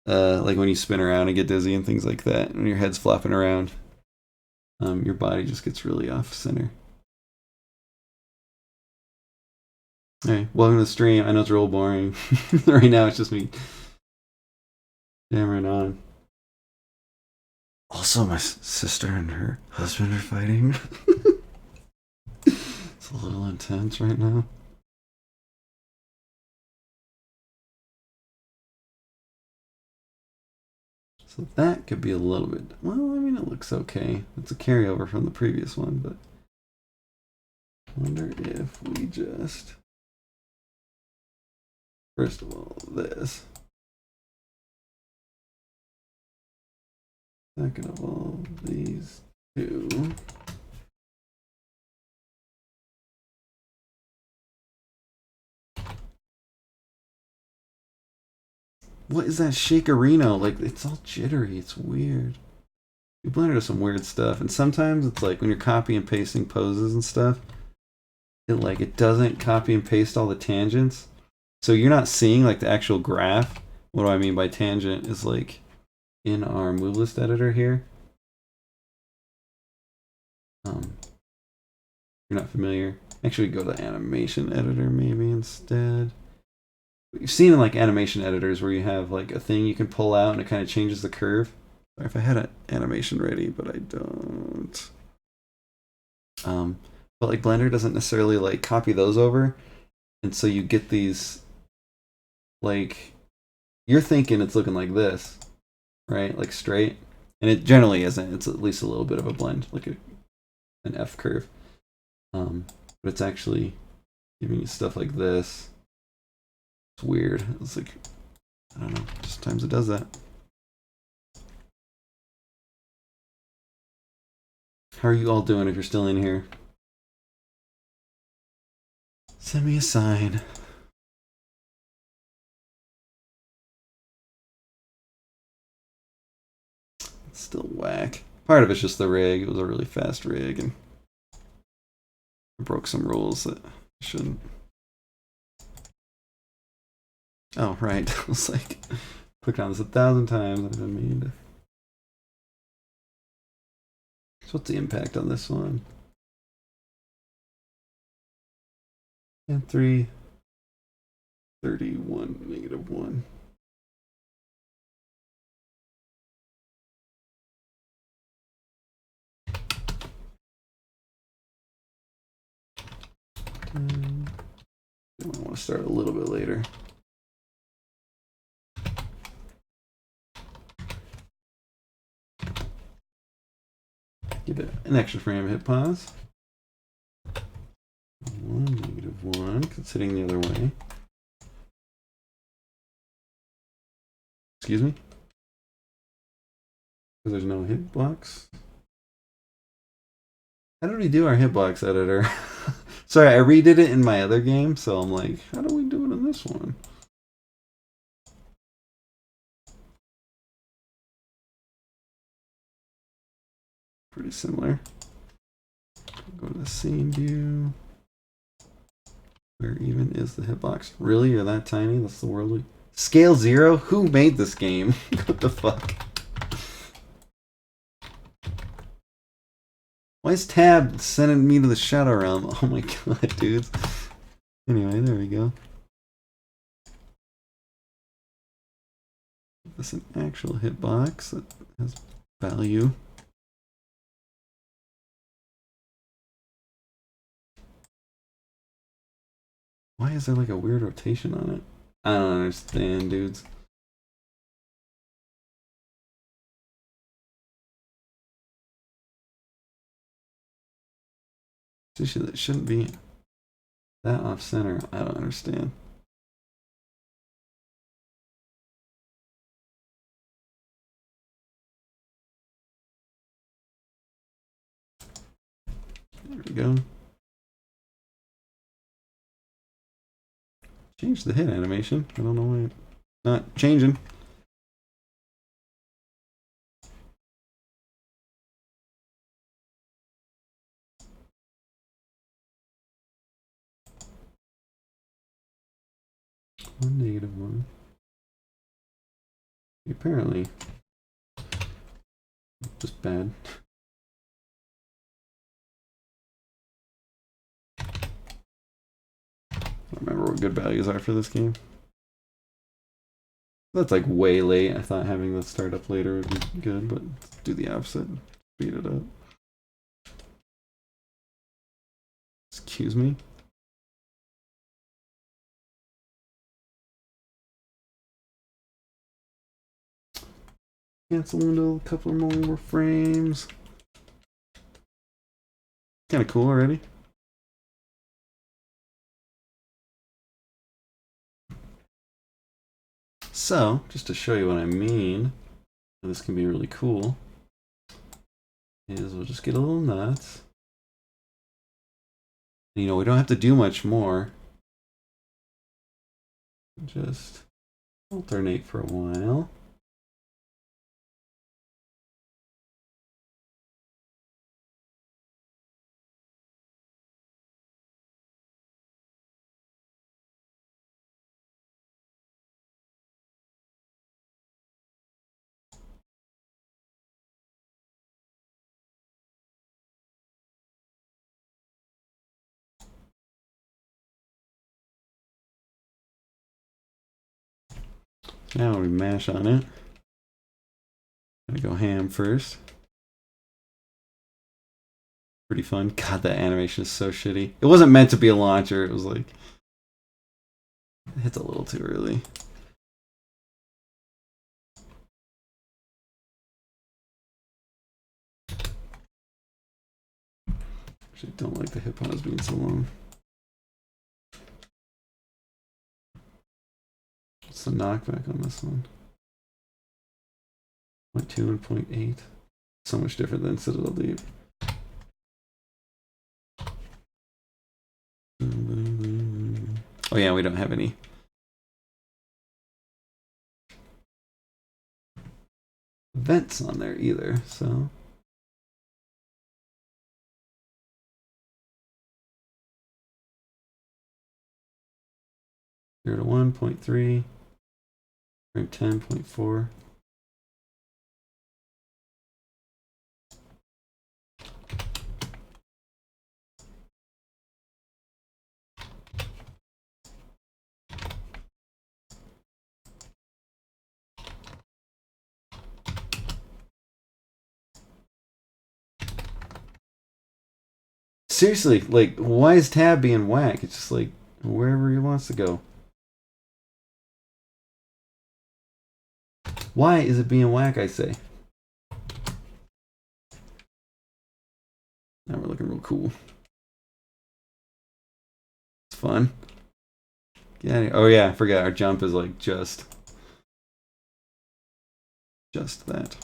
Speaker 1: Like when you spin around and get dizzy and things like that, when your head's flopping around, your body just gets really off center. Hey, welcome to the stream. I know it's real boring. Right now it's just me jammering on. Also, my sister and her husband are fighting. It's a little intense right now. So that could be a little bit, well, I mean, it looks okay. It's a carryover from the previous one, but I wonder if we just, first of all, this. Second of all, these two. What is that shakerino? Like, it's all jittery. It's weird. You Blender does some weird stuff, and sometimes it's like when you're copy and pasting poses and stuff, it doesn't copy and paste all the tangents, so you're not seeing like the actual graph. What do I mean by tangent? Is like in our move list editor here. You're not familiar. Actually, go to animation editor maybe instead. You've seen in like animation editors where you have like a thing you can pull out and it kind of changes the curve. Sorry if I had an animation ready, but I don't. But like Blender doesn't necessarily like copy those over, and so you get these like you're thinking it's looking like this, right? Like straight, and it generally isn't. It's at least a little bit of a blend, like an F curve. But it's actually giving you stuff like this. It's weird. It's like I don't know. Sometimes it does that. How are you all doing if you're still in here? Send me a sign. It's still whack. Part of it's just the rig. It was a really fast rig and I broke some rules that I shouldn't. Oh, right. I was like, clicked on this 1,000 times. I didn't mean to. So what's the impact on this one? And 3, 31, -1. I want to start a little bit later. Give it an extra frame, hit pause. 1, -1, because it's hitting the other way. Excuse me? Because there's no hitbox. How do we do our hitbox editor? Sorry, I redid it in my other game, so I'm like, how do we do it in this one? Pretty similar. Go to the scene view. Where even is the hitbox? Really? You're that tiny? That's the world we... Scale 0? Who made this game? What the fuck? Why is Tab sending me to the Shadow Realm? Oh my god, dudes. Anyway, there we go. This is an actual hitbox that has value. Why is there like a weird rotation on it? I don't understand, dudes. That shouldn't be that off center. I don't understand. There we go. Change the hit animation. I don't know why it's not changing. -1, -1. Apparently, just bad. I don't remember what good values are for this game. That's like way late. I thought having this start up later would be good, but let's do the opposite. Speed it up. Excuse me. Cancel into a couple more frames. Kind of cool already. So, just to show you what I mean, this can be really cool, is we'll just get a little nuts. You know, we don't have to do much more. Just alternate for a while. Now we mash on it. Gotta go ham first. Pretty fun. God, that animation is so shitty. It wasn't meant to be a launcher. It was like, it hits a little too early. Actually, don't like the hip pause being so long. What's the knockback on this one? 0.2 and 0.8. So much different than Citadel Deep. Oh yeah, we don't have any vents on there either, so. Zero to 1, 0.3, frame 10, 0.4. Seriously, like, why is tab being whack? It's just like wherever he wants to go. Why is it being whack, I say? Now we're looking real cool. It's fun. Yeah. Oh yeah, I forgot. Our jump is like just that.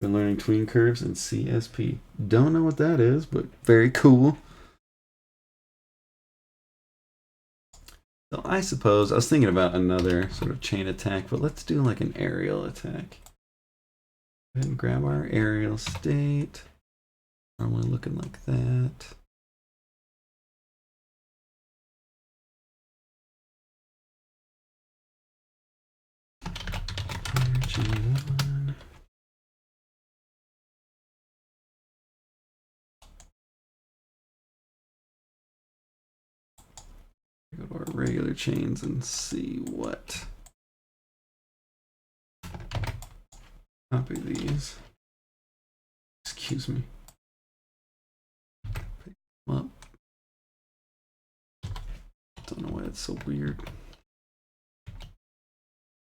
Speaker 1: Been learning tween curves and CSP. Don't know what that is, but very cool. So I suppose I was thinking about another sort of chain attack, but let's do like an aerial attack. Go ahead and grab our aerial state. Normally looking like that. G1. Go to our regular chains and see what. Copy these. Excuse me. Pick them up. Don't know why it's so weird.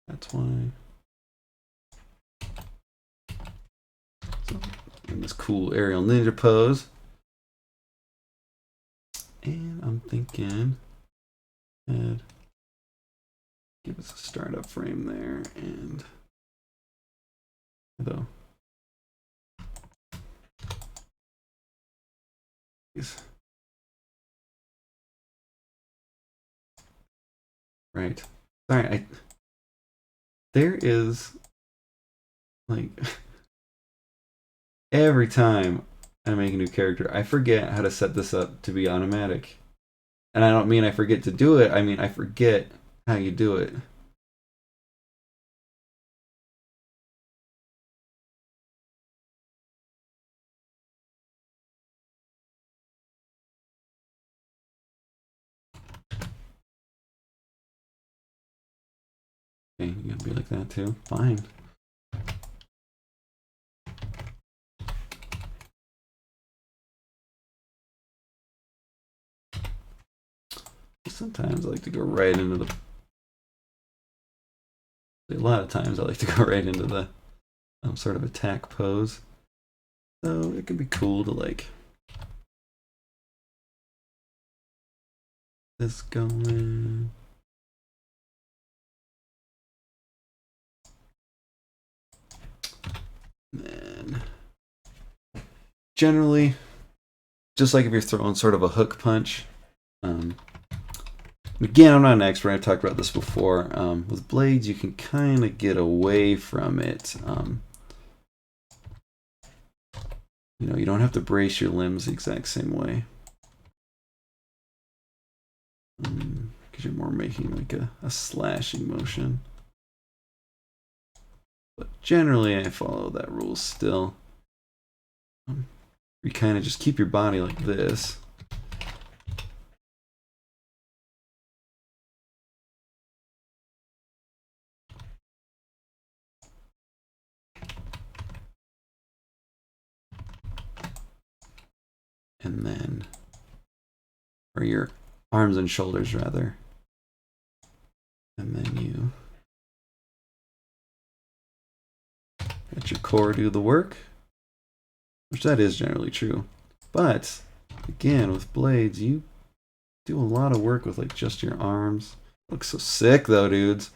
Speaker 1: That's why. So, in this cool aerial ninja pose. And I'm thinking, give us a startup frame there, and though. Right. Sorry, there is like every time I make a new character, I forget how to set this up to be automatic. And I don't mean I forget to do it, I mean I forget how you do it. Okay, you gotta be like that too. Fine. Sometimes I like to go right into the. A lot of times I like to go right into the sort of attack pose. So it can be cool to like this going. And generally, just like if you're throwing sort of a hook punch. Again, I'm not an expert. I've talked about this before. With blades, you can kind of get away from it. You know, you don't have to brace your limbs the exact same way. Because you're more making like a slashing motion. But generally, I follow that rule still. You kind of just keep your body like this. and then, or your arms and shoulders rather, and then you let your core do the work, which that is generally true. But again, with blades, you do a lot of work with like just your arms. Looks so sick though, dudes.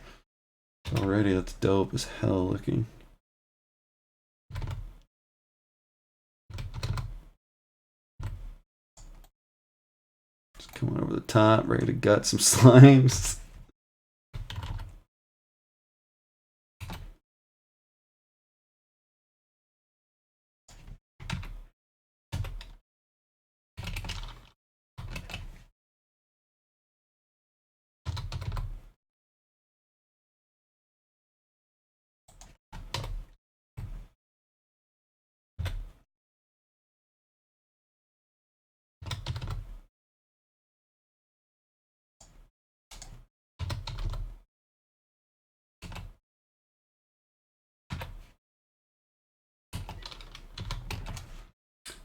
Speaker 1: Already, that's dope as hell looking. Just coming over the top, ready to gut some slimes.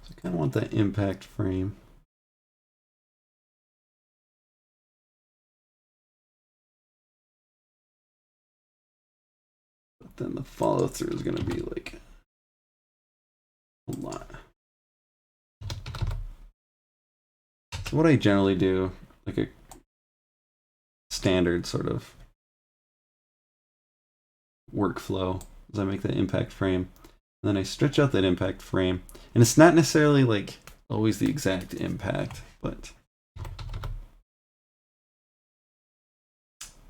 Speaker 1: I kind of want that impact frame. But then the follow through is going to be like a lot. So what I generally do, like a standard sort of workflow, is I make that impact frame, and then I stretch out that impact frame. And it's not necessarily like always the exact impact, but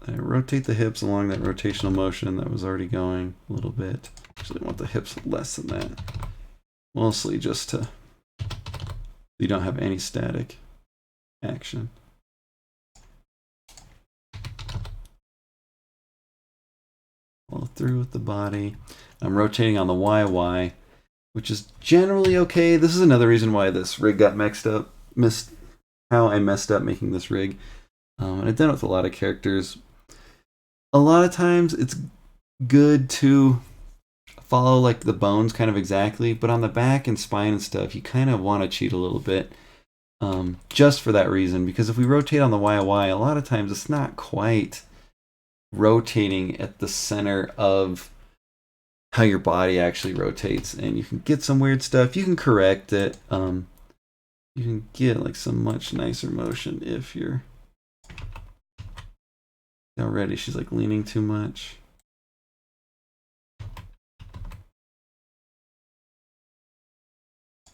Speaker 1: I rotate the hips along that rotational motion that was already going a little bit. Actually, I want the hips less than that. Mostly just to, you don't have any static action. Follow through with the body. I'm rotating on the YY, which is generally okay. This is another reason why this rig got mixed up. How I messed up making this rig. And I've done it with a lot of characters. A lot of times it's good to follow like the bones kind of exactly, but on the back and spine and stuff, you kind of want to cheat a little bit. Just for that reason, because if we rotate on the YY, a lot of times it's not quite rotating at the center of how your body actually rotates, and you can get some weird stuff. You can correct it. You can get like some much nicer motion if you're already. She's like leaning too much.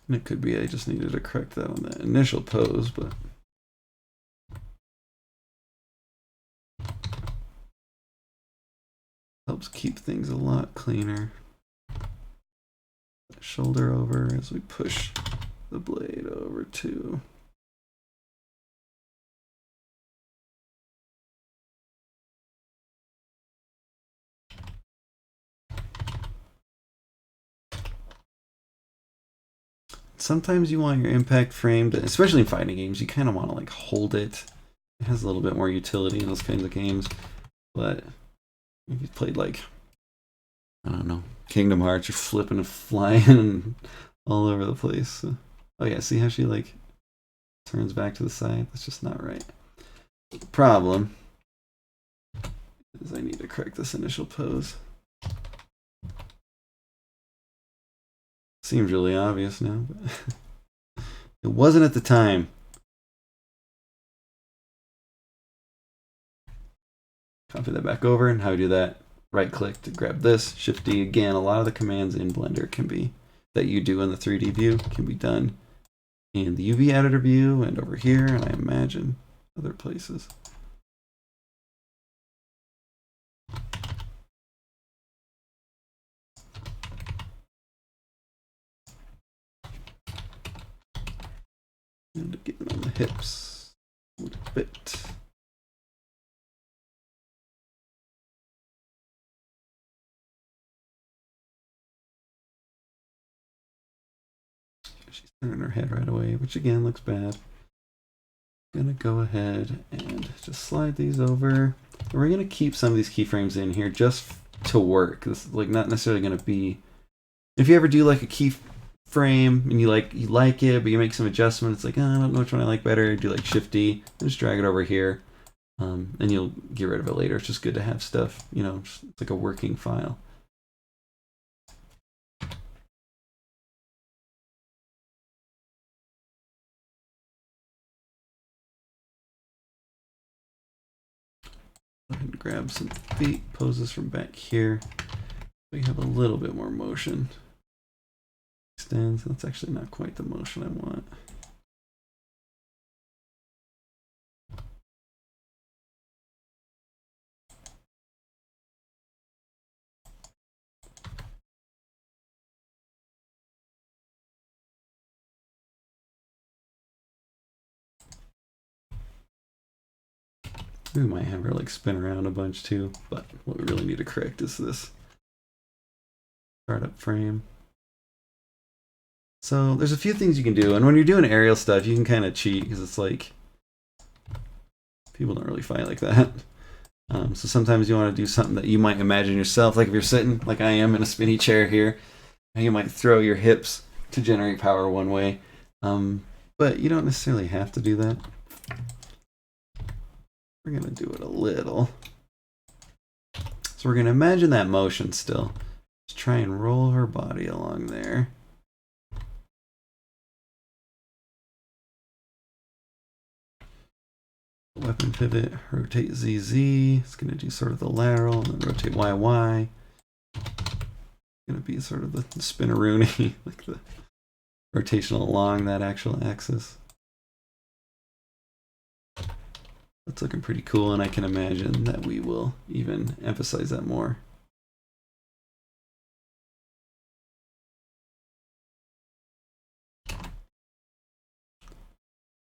Speaker 1: And it could be I just needed to correct that on the initial pose, but helps keep things a lot cleaner. Shoulder over as we push the blade over too. Sometimes you want your impact frame to, especially in fighting games, you kind of want to like hold it. It has a little bit more utility in those kinds of games. But if you've played like, I don't know, Kingdom Hearts, you're flipping and flying all over the place. So, oh yeah, see how she like turns back to the side? That's just not right. The problem is I need to correct this initial pose. Seems really obvious now, but it wasn't at the time. Copy that back over, and how we do that, right click to grab this, Shift D again. A lot of the commands in Blender can be, that you do in the 3D view, can be done in the UV editor view and over here, and I imagine other places. And getting on the hips a little bit. She's turning her head right away, which again looks bad. I'm gonna go ahead and just slide these over. And we're gonna keep some of these keyframes in here just to work. This is like not necessarily gonna be, if you ever do like a frame and you like it, but you make some adjustments. Like, oh, I don't know which one I like better. Do like Shift D and just drag it over here, and you'll get rid of it later. It's just good to have stuff, you know, just, it's like a working file. Go ahead and grab some feet poses from back here. We have a little bit more motion. Extends. That's actually not quite the motion I want. We might have her like spin around a bunch too, but what we really need to correct is this startup frame. So there's a few things you can do, and when you're doing aerial stuff, you can kind of cheat because it's like people don't really fight like that. So sometimes you want to do something that you might imagine yourself, like if you're sitting like I am in a spinny chair here, and you might throw your hips to generate power one way, but you don't necessarily have to do that. We're going to do it a little. So we're going to imagine that motion still. Just try and roll her body along there. Weapon pivot, rotate ZZ. It's going to do sort of the lateral, and then rotate YY. It's going to be sort of the spinneroony, like the rotational along that actual axis. That's looking pretty cool, and I can imagine that we will even emphasize that more.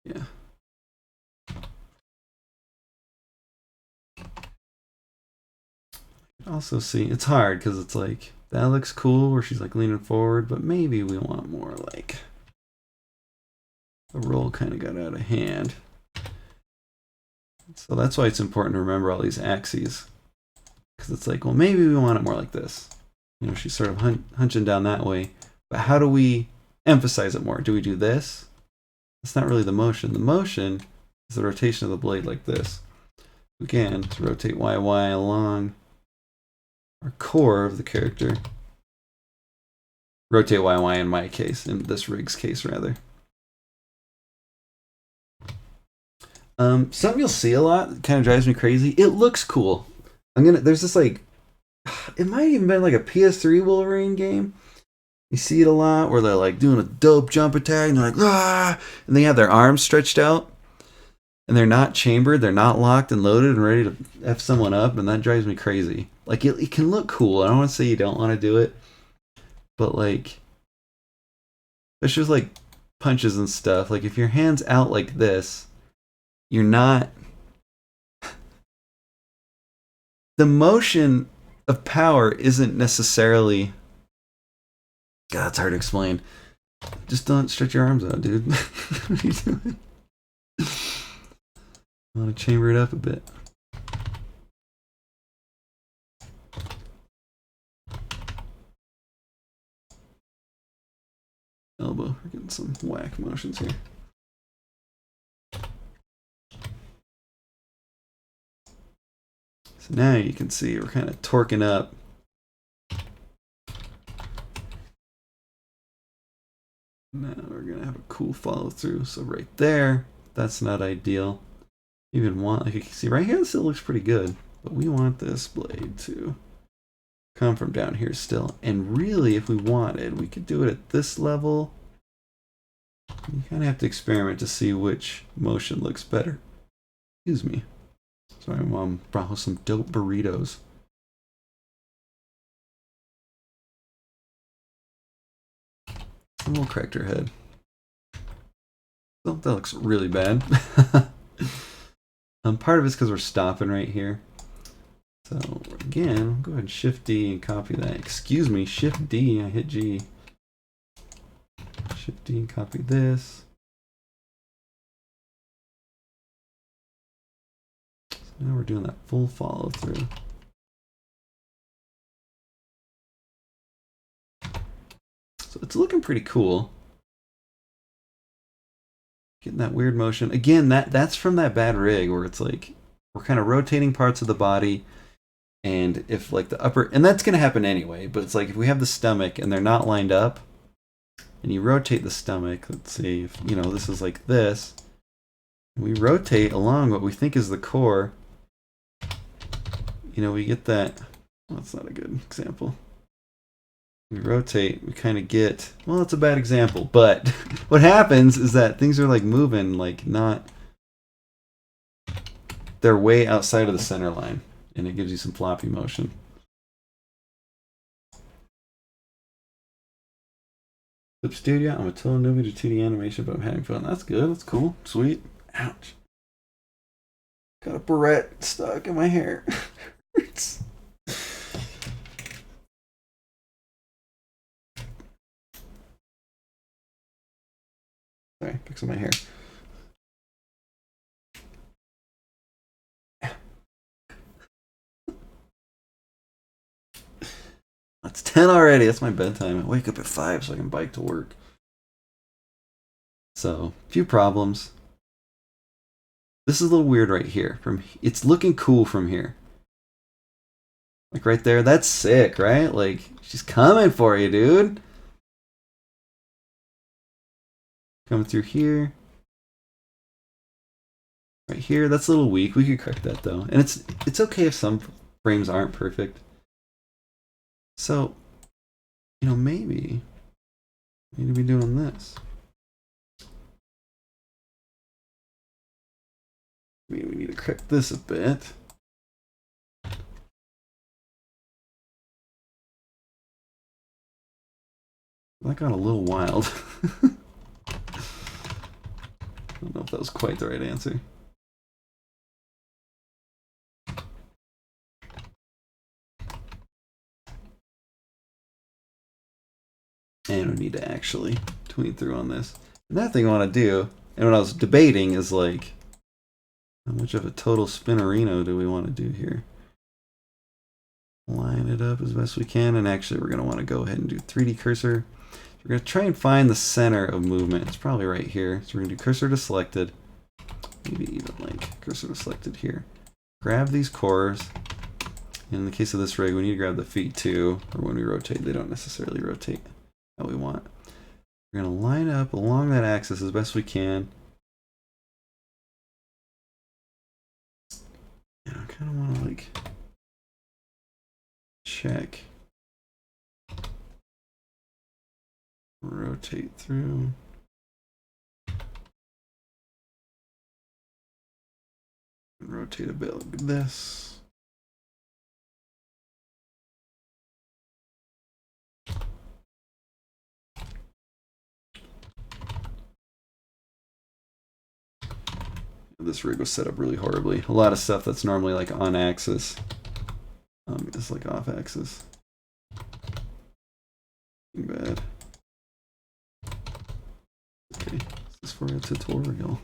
Speaker 1: Yeah. Also see, it's hard because it's like, that looks cool where she's like leaning forward, but maybe we want more like the roll kind of got out of hand. So that's why it's important to remember all these axes, because it's like, well, maybe we want it more like this. You know, she's sort of hunching down that way, but how do we emphasize it more? Do we do this? It's not really the motion. The motion is the rotation of the blade like this. Again, to rotate YY along our core of the character. Rotate YY in my case, in this rig's case rather. Something you'll see a lot, kind of drives me crazy. It looks cool. There's this like, it might even been like a PS3 Wolverine game. You see it a lot where they're like doing a dope jump attack and they're like, ah, and they have their arms stretched out and they're not chambered, they're not locked and loaded and ready to F someone up, and that drives me crazy. Like it can look cool. I don't want to say you don't want to do it, but like, it's just like punches and stuff. Like if your hand's out like this, you're not, the motion of power isn't necessarily, God, it's hard to explain. Just don't stretch your arms out, dude. What are you doing? I want to chamber it up a bit. Elbow, we're getting some whack motions here. So now you can see we're kind of torquing up. Now we're going to have a cool follow through. So right there, that's not ideal. Even want, like you can see right here, this still looks pretty good. But we want this blade to come from down here still. And really, if we wanted, we could do it at this level. You kind of have to experiment to see which motion looks better. Excuse me. Sorry, Mom brought home some dope burritos. And we'll correct her head. Oh, that looks really bad. Part of it's because we're stopping right here. So again, go ahead and Shift D and copy that. Excuse me, Shift D, I hit G. Shift D and copy this. So now we're doing that full follow through. So it's looking pretty cool. Getting that weird motion. Again, that's from that bad rig where it's like we're kind of rotating parts of the body, and if like the upper, and that's gonna happen anyway, but it's like if we have the stomach and they're not lined up, and you rotate the stomach, let's see if this is like this. We rotate along what we think is the core. We get that. Well, that's not a good example. We rotate, we kind of get, well, it's a bad example, but what happens is that things are like moving, like not, they're way outside of the center line, and it gives you some floppy motion. Clip Studio, I'm a total newbie to 2D animation, but I'm having fun. That's good, that's cool, sweet. Ouch. Got a barrette stuck in my hair. Sorry, fixing my hair. It's 10 already. That's my bedtime. I wake up at 5 so I can bike to work. So, a few problems. This is a little weird right here. It's looking cool from here. Like right there, that's sick, right? Like, she's coming for you, dude. Coming through here. Right here, that's a little weak. We could correct that though. And it's okay if some frames aren't perfect. So, maybe we need to be doing this. Maybe we need to correct this a bit. That got a little wild. I don't know if that was quite the right answer. And we need to actually tweet through on this. Another thing I want to do, and what I was debating is like, how much of a total spinnerino do we want to do here? Line it up as best we can, and actually we're going to want to go ahead and do 3D cursor. We're going to try and find the center of movement. It's probably right here. So we're going to do cursor to selected. Maybe even like cursor to selected here. Grab these cores. In the case of this rig, we need to grab the feet too, or when we rotate, they don't necessarily rotate how we want. We're going to line up along that axis as best we can. And I kind of want to like check. Rotate through. Rotate a bit like this. This rig was set up really horribly. A lot of stuff that's normally like on axis is like off axis. Bad. Okay, this is for a tutorial.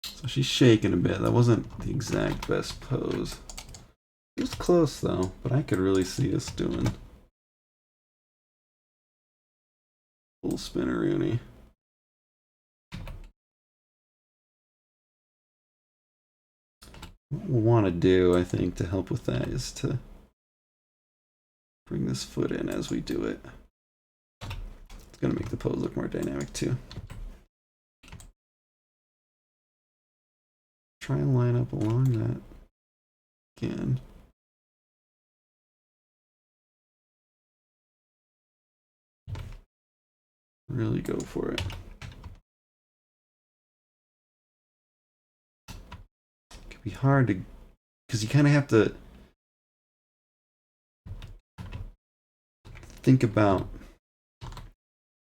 Speaker 1: So she's shaking a bit. That wasn't the exact best pose. It was close though, but I could really see us doing full spinneroonie. What we'll want to do, I think, to help with that is to bring this foot in as we do it. It's going to make the pose look more dynamic too. Try and line up along that again. Really go for it. It could be hard to, because you kind of have to think about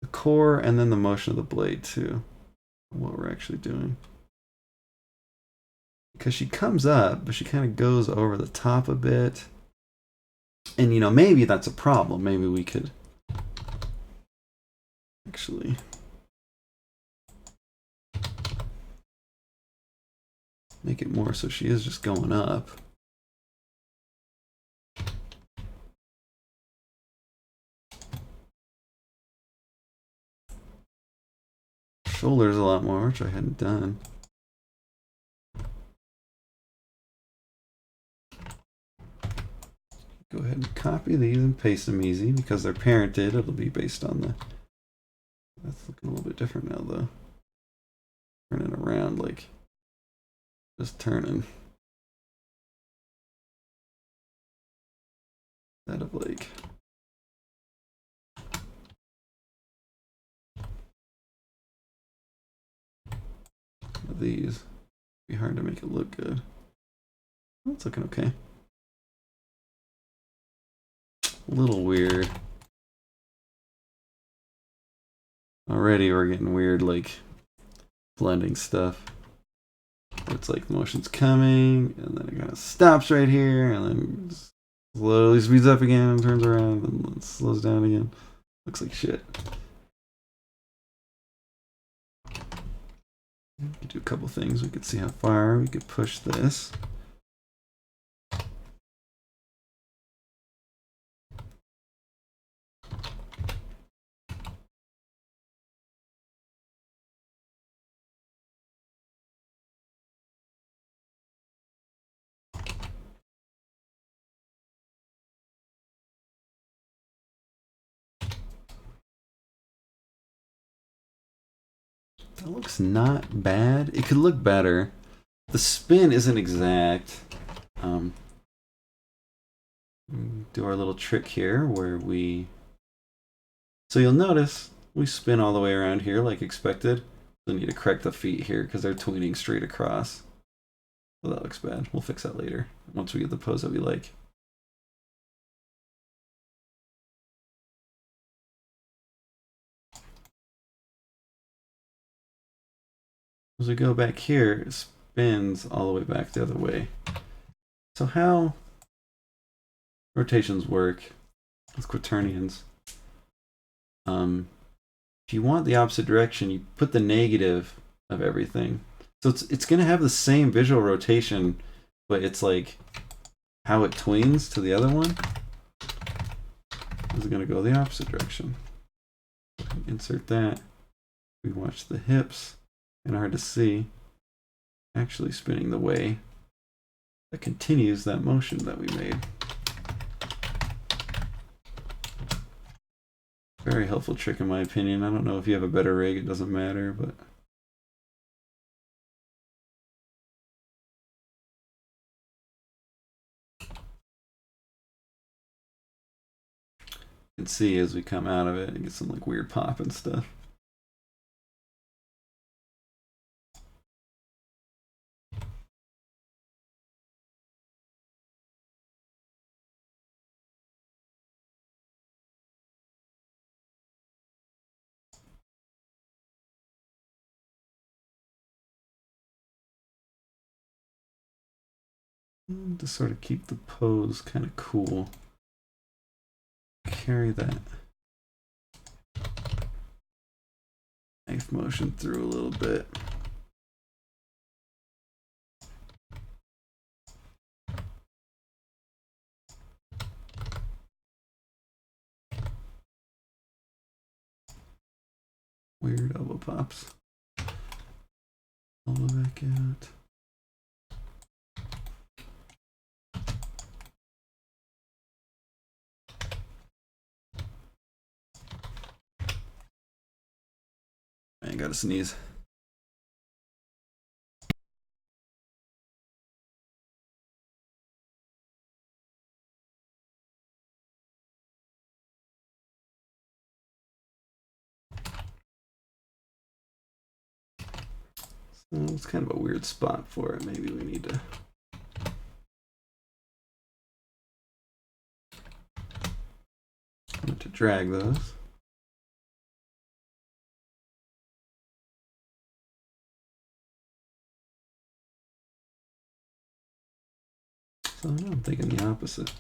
Speaker 1: the core and then the motion of the blade too, what we're actually doing. Because she comes up, but she kind of goes over the top a bit. And maybe that's a problem. Maybe we could actually. Make it more so she is just going up. Shoulders a lot more, which I hadn't done. Go ahead and copy these and paste them easy because they're parented. It'll be based on the. That's looking a little bit different now though. Turning around like just turning. Instead of like. These. It'd be hard to make it look good. That's looking okay. A little weird. Already we're getting weird like blending stuff. It's like the motion's coming and then it kind of stops right here and then slowly speeds up again and turns around and then slows down again. Looks like shit. We could do a couple things. We could see how far we could push this. That looks not bad. It could look better. The spin isn't exact. Do our little trick here where we... So you'll notice we spin all the way around here like expected. We need to correct the feet here because they're tweening straight across. So that looks bad. We'll fix that later once we get the pose that we like. As we go back here, it spins all the way back the other way. So how rotations work with quaternions? If you want the opposite direction, you put the negative of everything. So it's going to have the same visual rotation, but it's like how it tweens to the other one is going to go the opposite direction. Insert that. We watch the hips. And hard to see, actually spinning the way that continues that motion that we made. Very helpful trick in my opinion. I don't know if you have a better rig, it doesn't matter, but you can see as we come out of it, it gets some like weird pop and stuff. To sort of keep the pose kind of cool. Carry that knife motion through a little bit. Weird elbow pops. Elbow back out. I gotta sneeze. So it's kind of a weird spot for it. Maybe we need to drag those. So I'm thinking the opposite.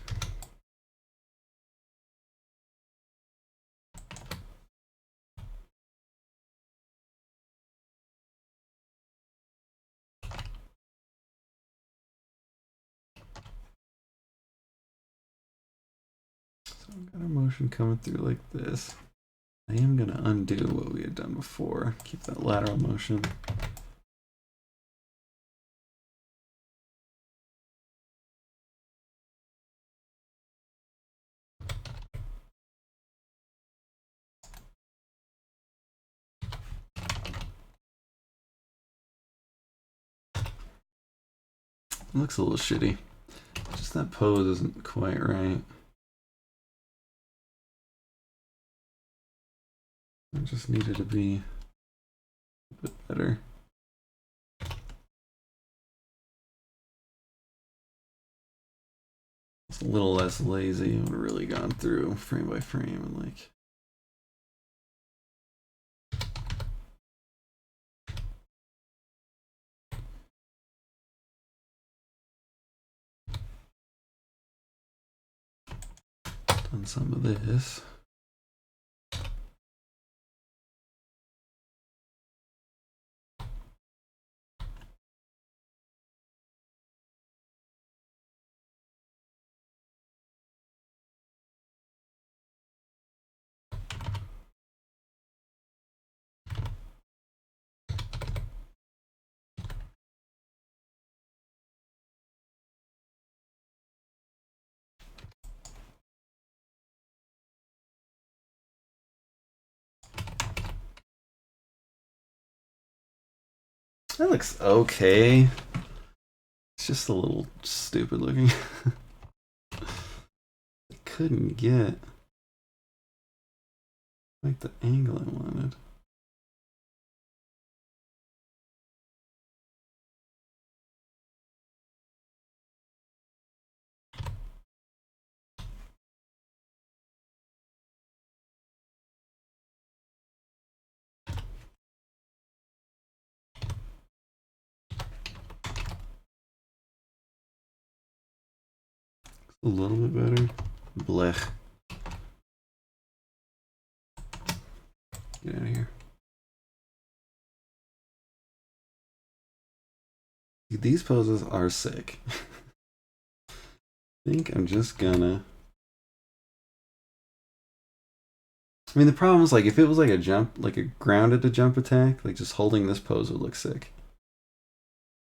Speaker 1: I've got our motion coming through like this. I am going to undo what we had done before. Keep that lateral motion. It looks a little shitty. Just that pose isn't quite right. It just needed to be a bit better. It's a little less lazy. I would have really gone through frame by frame and like. Done some of this. That looks okay. It's just a little stupid looking. I couldn't get like the angle I wanted. A little bit better. Blech. Get out of here. These poses are sick. I think I'm just gonna. I mean, the problem is like if it was like a jump, like a grounded to jump attack, like just holding this pose would look sick.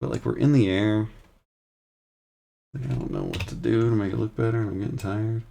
Speaker 1: But like we're in the air. Like, I don't know what to do to make it look better, and I'm getting tired.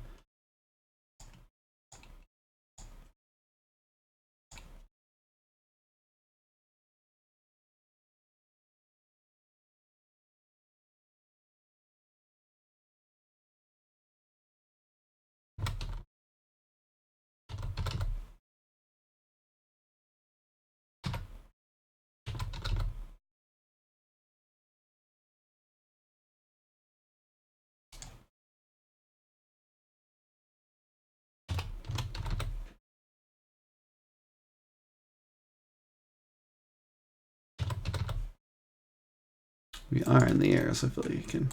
Speaker 1: We are in the air, so I feel like you can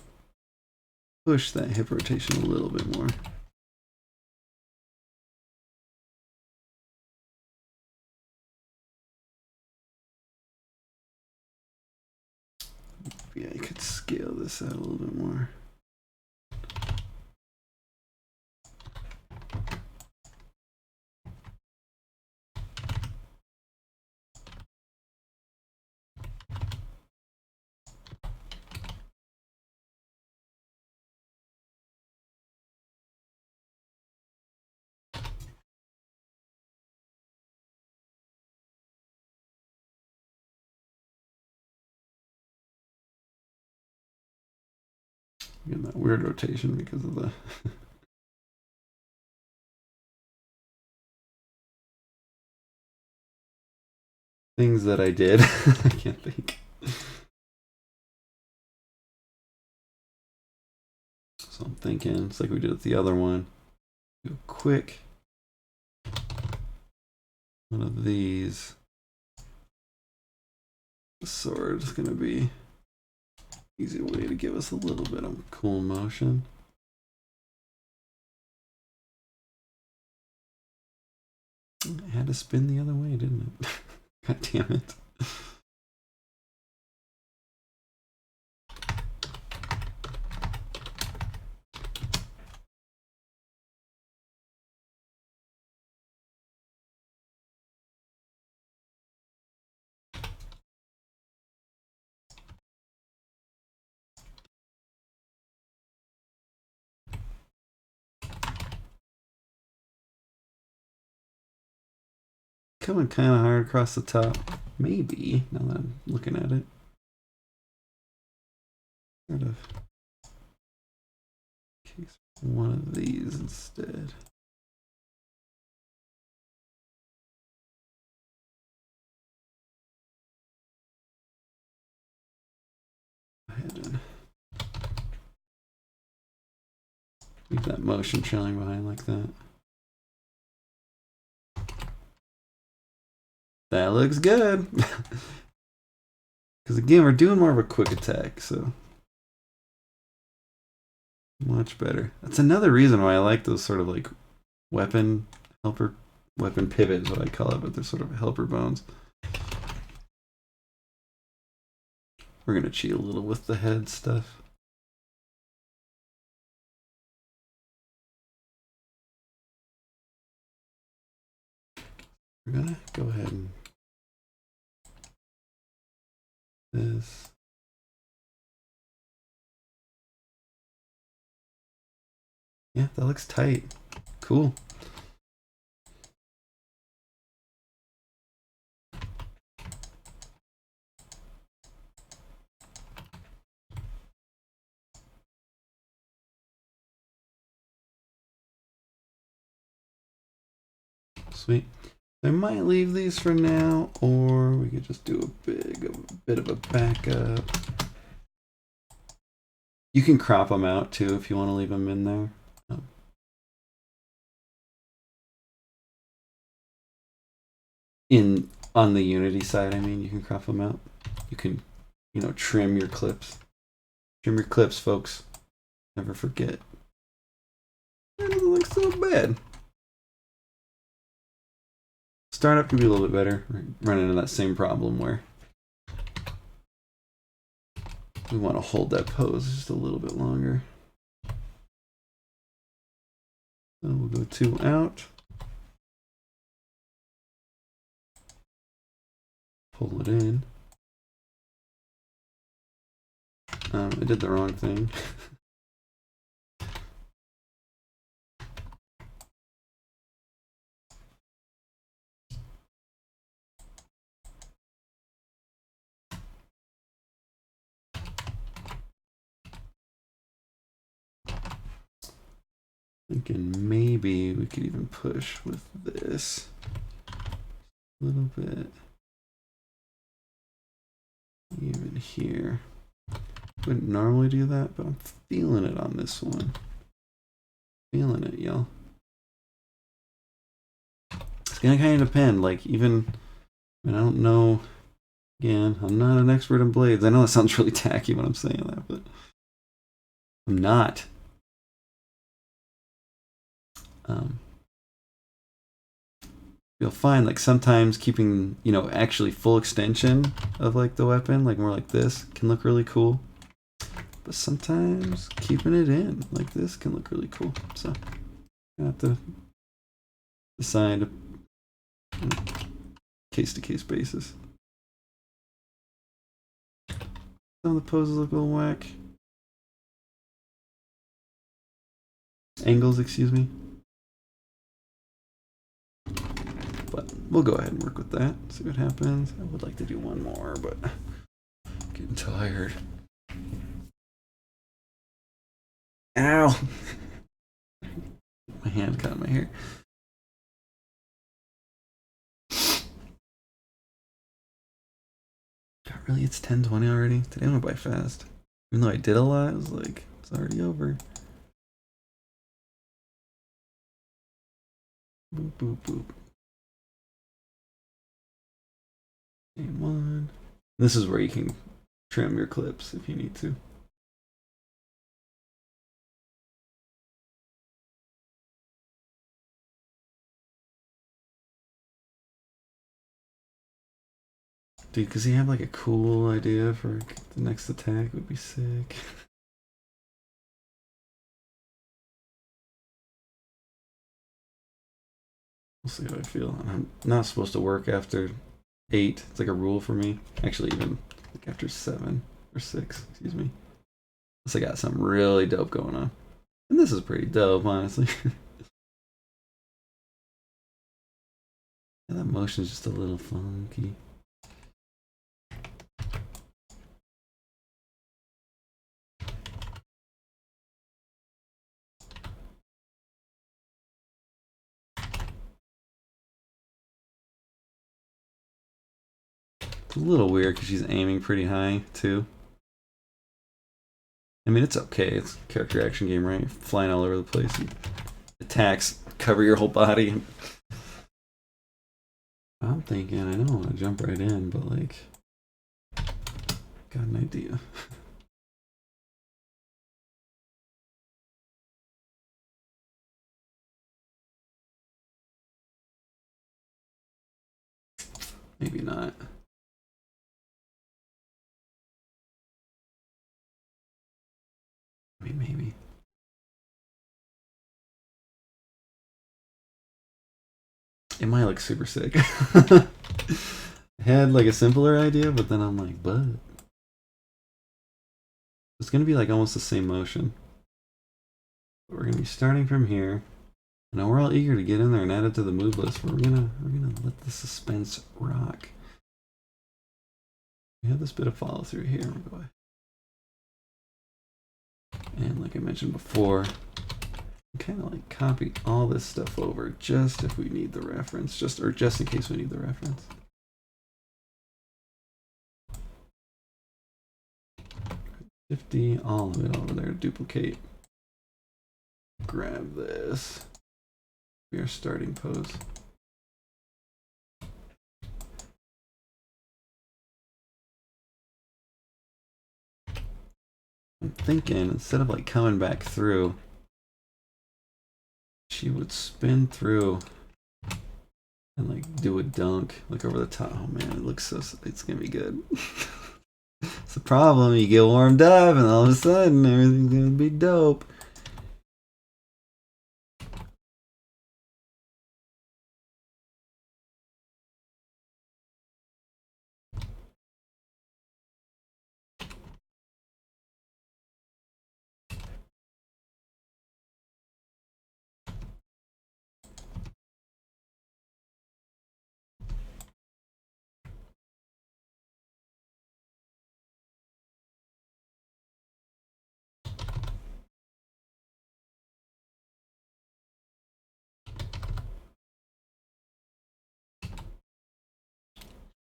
Speaker 1: push that hip rotation a little bit more. Yeah, you could scale this out a little bit more. Getting that weird rotation because of the things that I did. I can't think. So I'm thinking it's like we did with the other one. Do a quick one of these. The sword is gonna be easy way to give us a little bit of cool motion. It had to spin the other way, didn't it? God damn it. coming kind of hard across the top. Maybe, now that I'm looking at it. Sort of. One of these instead. Go ahead and leave that motion trailing behind like that. That looks good. Because again, we're doing more of a quick attack, so much better. That's another reason why I like those sort of like weapon pivot is what I call it, but they're sort of helper bones. We're gonna cheat a little with the head stuff. We're gonna go ahead and this. Yeah, that looks tight. Cool. Sweet. I might leave these for now, or we could just do a bit of a backup. You can crop them out too if you want to leave them in there. On the Unity side, I mean, you can crop them out. You can, you know, trim your clips. Trim your clips, folks. Never forget. That doesn't look so bad. Startup could be a little bit better. Run into that same problem where we want to hold that pose just a little bit longer. So we'll go 2 out. Pull it in. I did the wrong thing. Thinking maybe we could even push with this a little bit. Even here. Wouldn't normally do that, but I'm feeling it on this one. Feeling it, y'all. It's gonna kind of depend. Like, even, I mean, I don't know. Again, I'm not an expert in blades. I know that sounds really tacky when I'm saying that, but I'm not. You'll find like sometimes keeping, you know, actually full extension of like the weapon, like more like this, can look really cool. But sometimes keeping it in like this can look really cool. So you have to decide on a case-to-case basis. Some of the poses look a little whack. Angles, excuse me. But we'll go ahead and work with that, see what happens. I would like to do one more, but I'm getting tired. Ow! My hand caught in my hair. God, really? It's 10:20 already? Today went by fast. Even though I did a lot, it was like, it's already over. Boop, boop, boop. Game 1. This is where you can trim your clips if you need to. Dude, because he have like a cool idea for the next attack would be sick. We'll see how I feel. I'm not supposed to work after 8. It's like a rule for me. Actually, even like after 7 or 6, excuse me. Unless I got something really dope going on. And this is pretty dope, honestly. Yeah, that motion's just a little funky. It's a little weird because she's aiming pretty high too. I mean, it's okay. It's a character action game, right? You're flying all over the place. And attacks cover your whole body. I'm thinking I don't want to jump right in, but like, got an idea. Maybe not. I mean, maybe. It might look super sick. I had like a simpler idea, but then I'm like, but it's gonna be like almost the same motion. But we're gonna be starting from here. Now we're all eager to get in there and add it to the move list. But we're gonna let the suspense rock. We have this bit of follow through here. We'll go. And like I mentioned before, kind of like copy all this stuff over just if we need the reference, just in case we need the reference. All of it over there, duplicate. Grab this. We are starting pose. I'm thinking instead of like coming back through, she would spin through and like do a dunk like over the top. Oh man, it looks so, it's gonna be good. It's the problem, you get warmed up and all of a sudden everything's gonna be dope.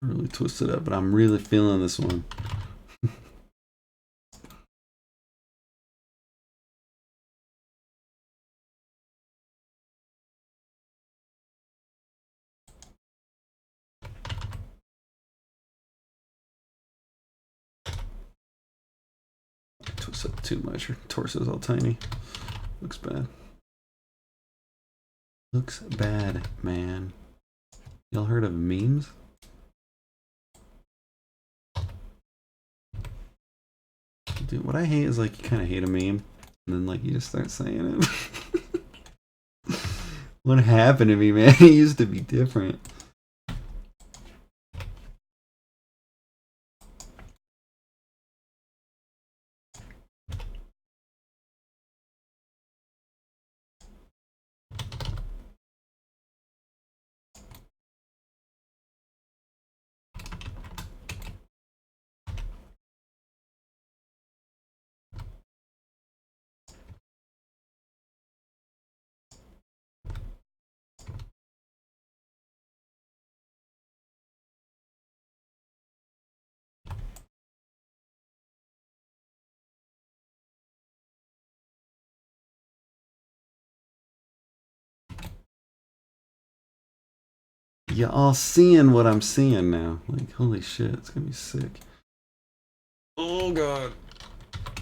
Speaker 1: Really twisted up, but I'm really feeling this one. Twist up too much. Her torso's all tiny. Looks bad. Looks bad, man. Y'all heard of memes? Dude, what I hate is like you kind of hate a meme, and then like you just start saying it. What happened to me, man? It used to be different. You all seeing what I'm seeing now. Like, holy shit, it's gonna be sick. Oh god.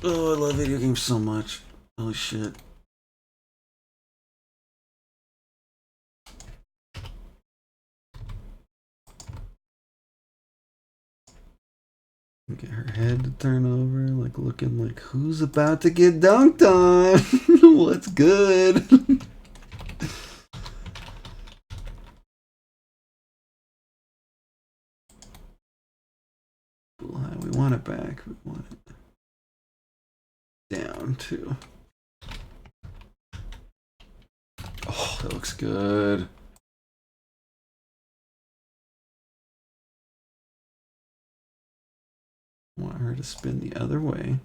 Speaker 1: Oh, I love video games so much. Holy shit. Get her head to turn over, like looking like who's about to get dunked on? What's good? We want it back. We want it down too. Oh, that looks good. want her to spin the other way.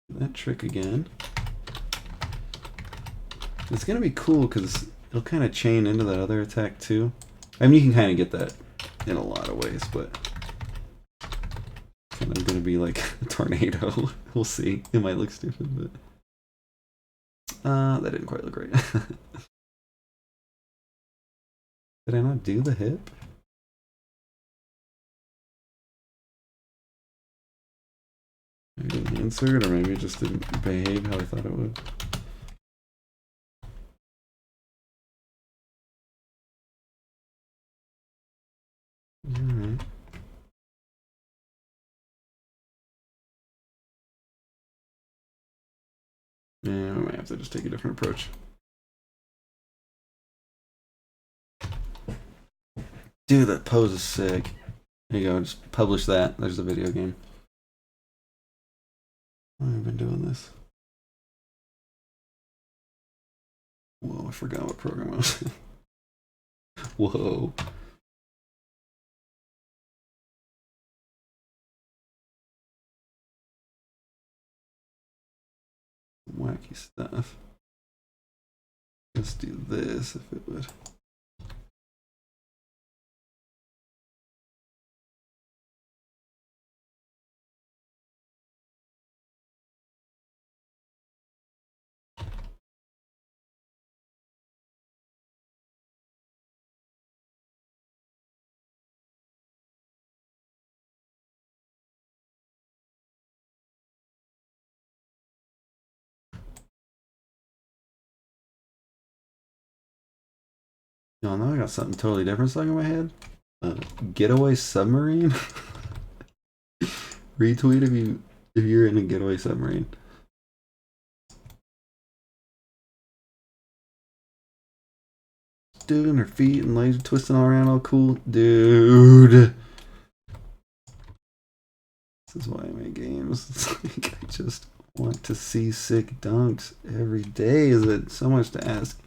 Speaker 1: Do that trick again. It's gonna be cool because it'll kind of chain into that other attack too. I mean, you can kind of get that in a lot of ways, but kind of gonna be like a tornado. We'll see. It might look stupid, but that didn't quite look right. Did I not do the hip? Maybe it didn't insert, or maybe it just didn't behave how I thought it would. Alright. Yeah, we might have to just take a different approach. Dude, that pose is sick. There you go, just publish that. There's the video game. I've been doing this. Whoa, I forgot what program I was in. Whoa. Wacky stuff. Let's do this if it would. No, now I got something totally different stuck in my head. Getaway submarine. Retweet if you're in a getaway submarine. Dude, and her feet and legs twisting all around, all cool. Dude. This is why I make games. It's like I just want to see sick dunks every day. Is it so much to ask?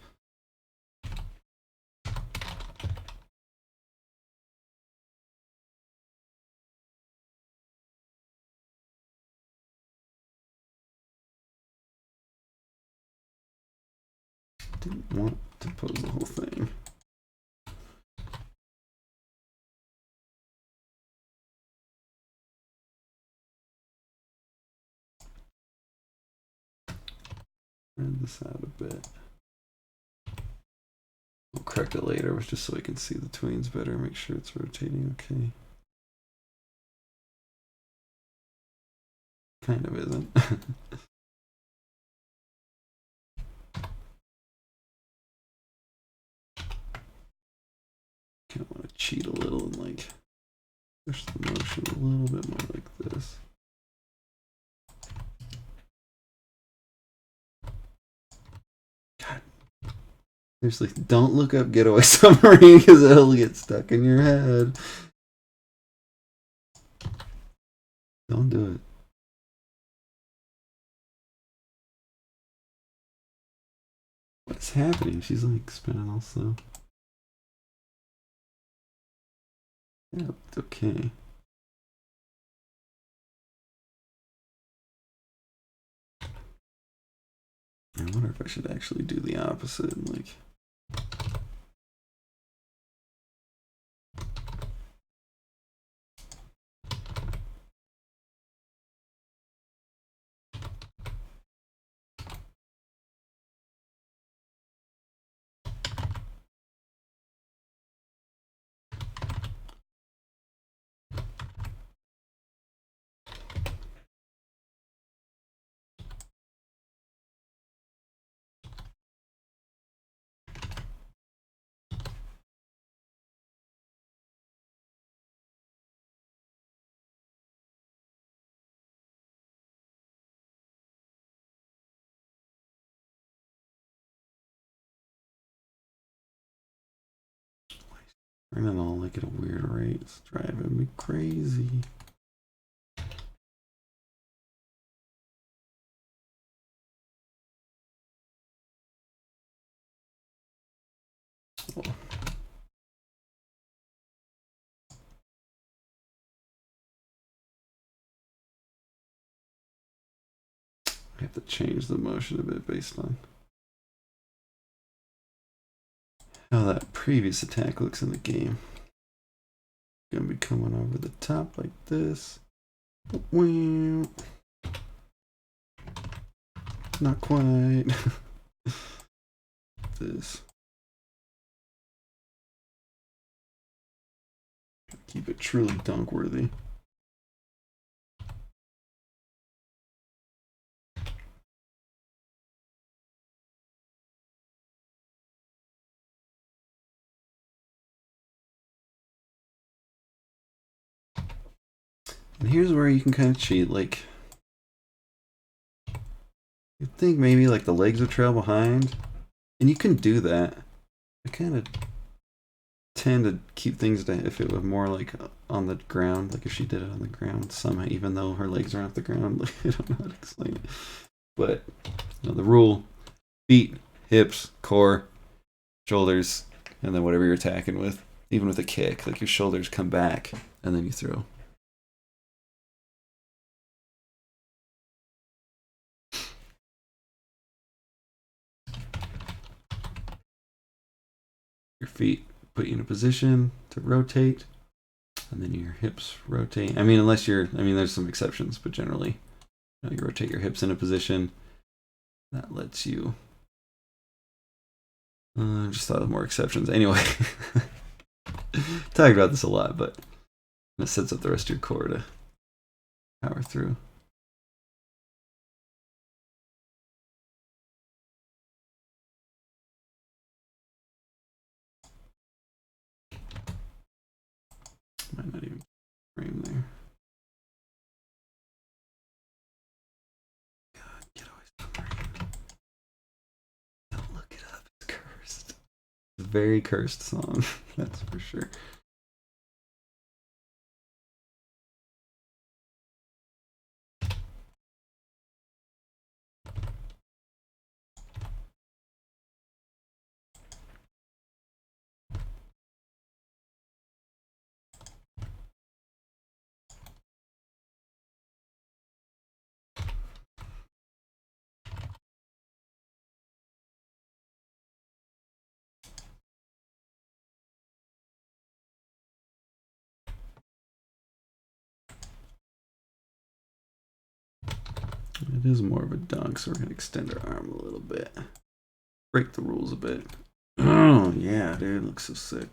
Speaker 1: Didn't want to pose the whole thing. Spread this out a bit. We'll correct it later, just so we can see the tweens better. Make sure it's rotating okay. Kind of isn't. Kind of want to cheat a little and like push the motion a little bit more like this. God. Seriously, don't look up Getaway Submarine because it'll get stuck in your head. Don't do it. What's happening? She's like spinning all slow. Yeah, it's okay. I wonder if I should actually do the opposite and like. Running all like at a weird rate. It's driving me crazy. Oh. I have to change the motion a bit based on how that previous attack looks in the game. Gonna be coming over the top like this. Not quite. This. Keep it truly dunk worthy. And here's where you can kind of cheat. Like, you'd think maybe like the legs would trail behind, and you can do that. I kind of tend to keep things to if it was more like on the ground, like if she did it on the ground somehow, even though her legs are off the ground. Like, I don't know how to explain it, but you know, the rule: feet, hips, core, shoulders, and then whatever you're attacking with. Even with a kick, like your shoulders come back and then you throw. Your feet put you in a position to rotate, and then your hips rotate. I mean, unless you're, I mean, there's some exceptions, but generally, you know, you rotate your hips in a position that lets you. I just thought of more exceptions. Anyway, talked about this a lot, but it sets up the rest of your core to power through. Might not even frame there. God, get away from rain. Don't look it up. It's cursed. It's a very cursed song. That's for sure. It is more of a dunk, so we're going to extend our arm a little bit. Break the rules a bit. Oh, yeah, dude. Looks so sick.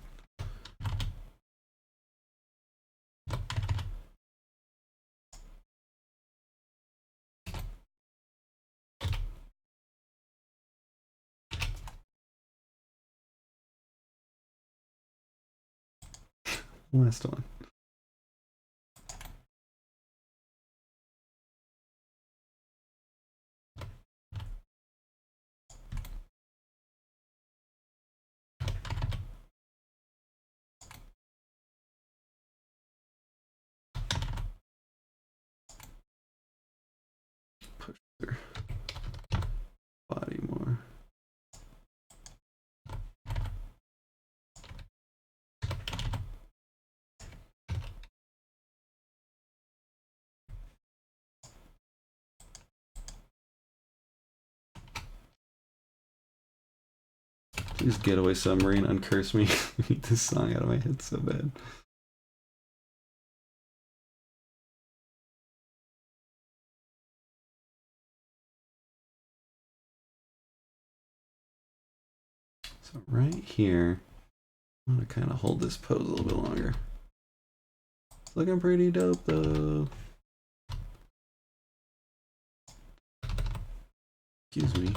Speaker 1: Last one. Push their body more. Please Getaway Submarine uncurse me. Get this song out of my head so bad. So right here, I'm gonna kind of hold this pose a little bit longer. It's looking pretty dope though. Excuse me.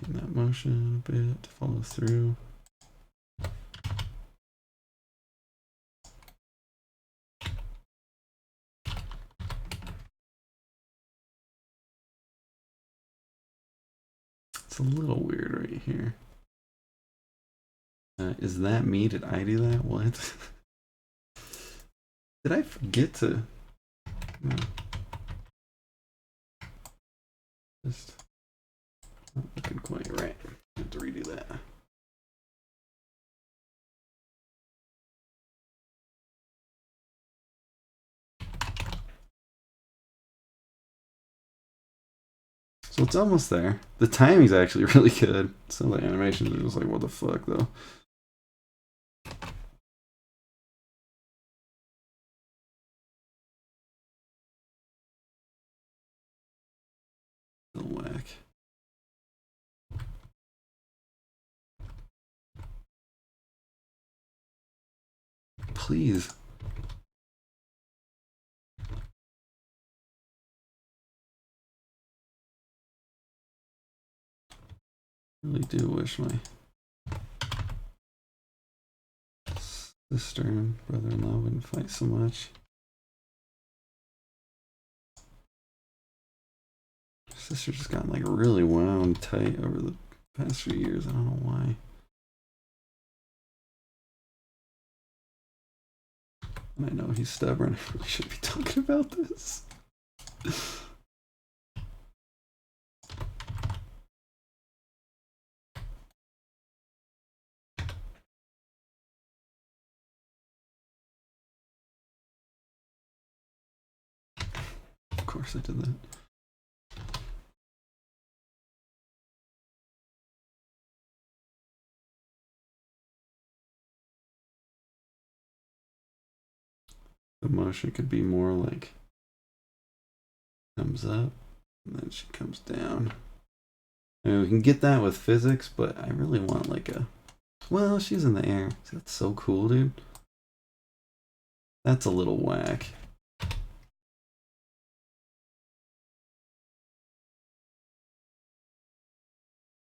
Speaker 1: Taking that motion a bit to follow through. It's a little weird right here. Is that me? Did I do that? What? Did I forget to? No. Just not looking quite right. I have to redo that. So it's almost there. The timing's actually really good. Some of the animations are just like, what the fuck, though? Still whack. Please. I really do wish my sister and brother-in-law wouldn't fight so much. My sister's just gotten like really wound tight over the past few years. I don't know why. And I know he's stubborn. I really shouldn't be talking about this. Of course I did that. The motion could be more like comes up and then she comes down. I mean, we can get that with physics, but I really want like a, well, she's in the air. See, that's so cool, dude. That's a little whack.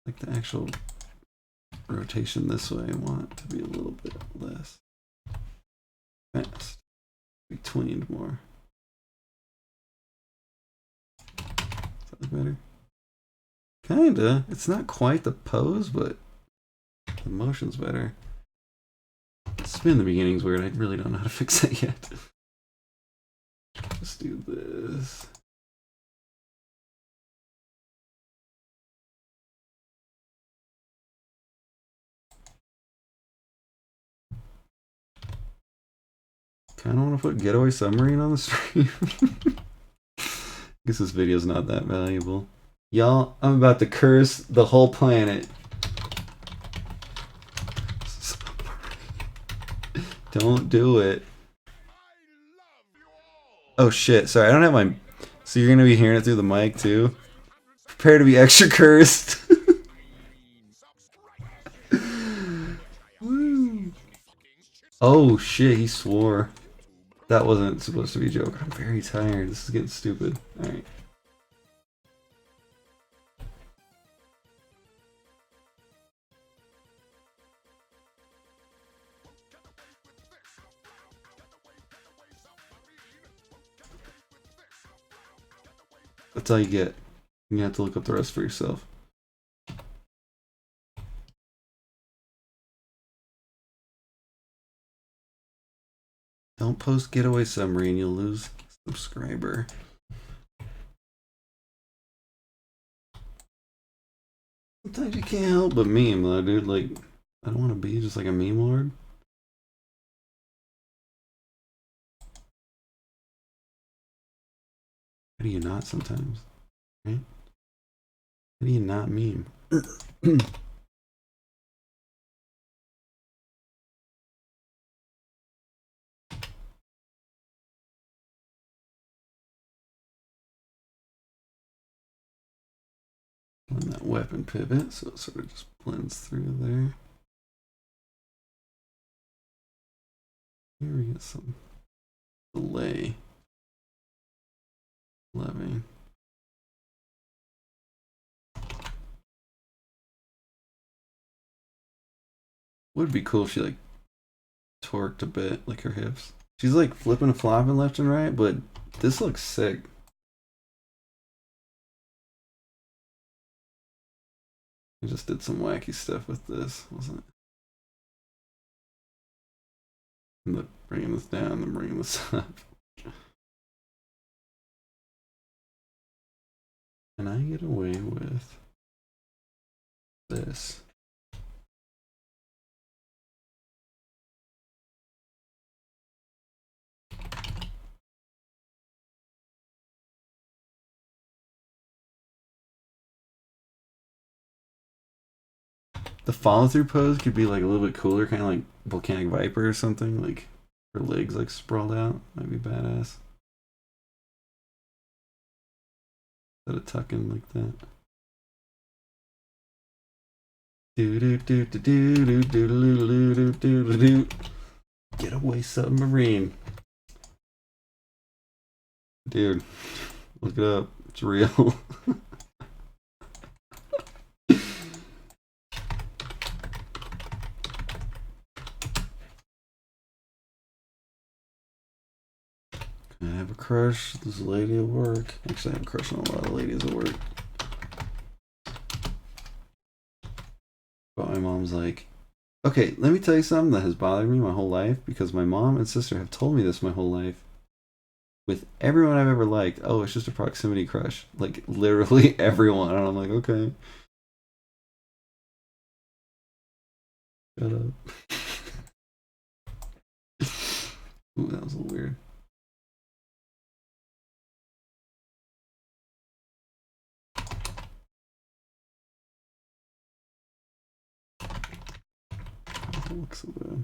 Speaker 1: Like the actual rotation this way, I want it to be a little bit less fast. Be tweened more. Does that look better? Kinda. It's not quite the pose, but the motion's better. Spin in the beginning's weird. I really don't know how to fix that yet. Let's do this. Kinda want to put Getaway Submarine on the stream. Guess this video's not that valuable. Y'all, I'm about to curse the whole planet. Don't do it. Oh shit, sorry, I don't have my... So you're gonna be hearing it through the mic too? Prepare to be extra cursed. Oh shit, he swore. That wasn't supposed to be a joke. I'm very tired. This is getting stupid. Alright. That's all you get. You have to look up the rest for yourself. Don't post Getaway Submarine, you'll lose a subscriber. Sometimes you can't help but meme though, dude. Like, I don't want to be just like a meme lord. How do you not sometimes? Right? How do you not meme? On that weapon pivot, so it sort of just blends through there. Here we get some delay. Levy. Would be cool if she like torqued a bit, like her hips. She's like flipping and flopping left and right, but this looks sick. I just did some wacky stuff with this, wasn't it? I'm bringing this down and bringing this up. Can I get away with this? The follow through pose could be like a little bit cooler, kind of like Volcanic Viper or something, like her legs like sprawled out. Might be badass. Instead of tucking like that. Getaway submarine. Dude, look it up. It's real. I have a crush. This lady at work. Actually, I have a crush on a lot of ladies at work. But my mom's like, okay, let me tell you something that has bothered me my whole life, because my mom and sister have told me this my whole life. With everyone I've ever liked, oh, it's just a proximity crush. Like, literally everyone. And I'm like, okay. Shut up. Ooh, that was a little weird. That looks so bad.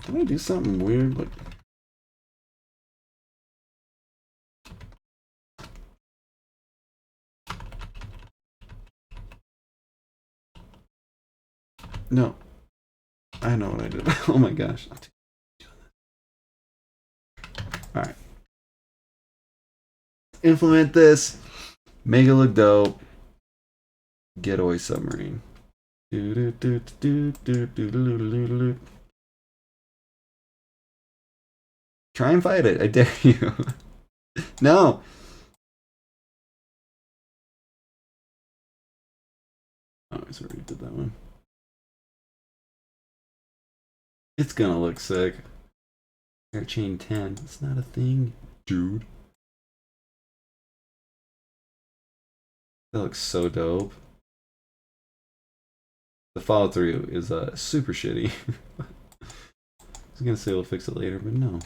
Speaker 1: Did I do something weird? Like, no. I know what I did. Oh my gosh. Alright. Implement this. Make it look dope. Getaway submarine. Try and fight it. I dare you. No. Oh, I already did that one. It's gonna look sick. Air chain 10. It's not a thing, dude. That looks so dope. The follow through is super shitty. I was gonna say we'll fix it later, but no.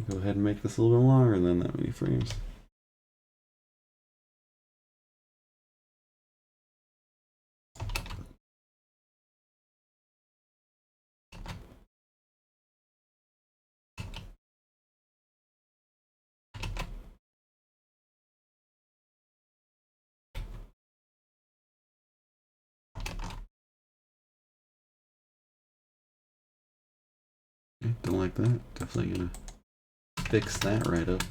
Speaker 1: Go ahead and make this a little bit longer than that many frames. Don't like that. Definitely gonna fix that right up.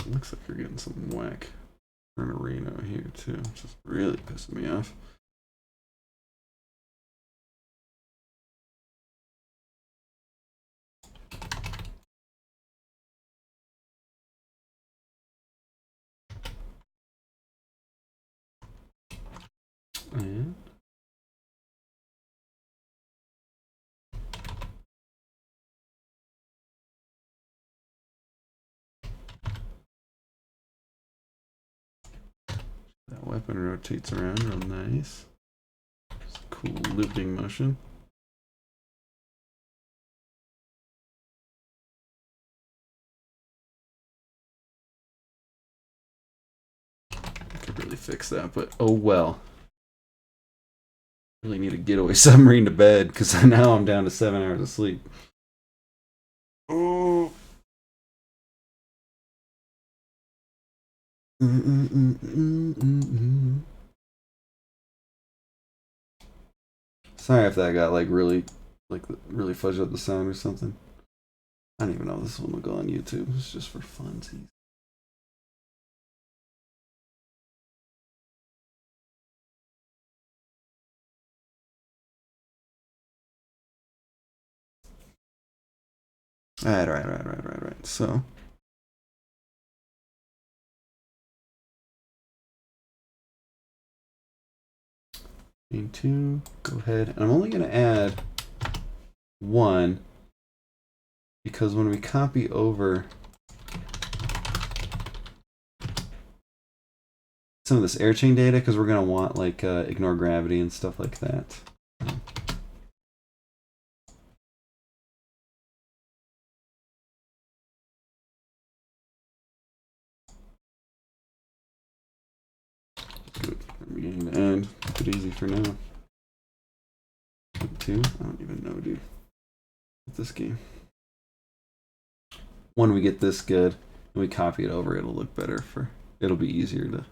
Speaker 1: Looks like you're getting some whack for an arena here too, which is really pissing me off. And that weapon rotates around real nice. It's a cool looping motion. I could really fix that, but oh well. Really need a getaway submarine to bed, because now I'm down to 7 hours of sleep. Oh. Sorry if that got like really fudged up the sound or something. I don't even know if this one will go on YouTube. It's just for funsies. Right. So. Chain 2, go ahead. And I'm only going to add 1 because when we copy over some of this air chain data, because we're going to want like ignore gravity and stuff like that. Good. From beginning to end. Keep it easy for now. 2? I don't even know, dude. What's this game? When we get this good and we copy it over, it'll look better it'll be easier to.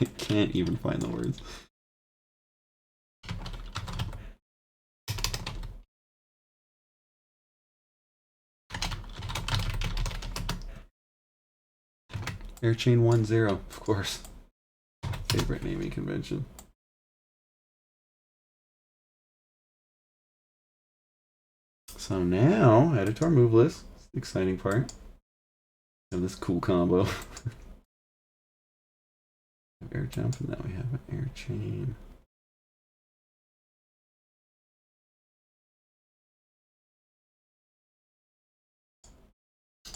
Speaker 1: I can't even find the words. Airchain 1-0, of course. Favorite naming convention. So now, add it to our move list. It's the exciting part. We have this cool combo. Air jump, and now we have an air chain.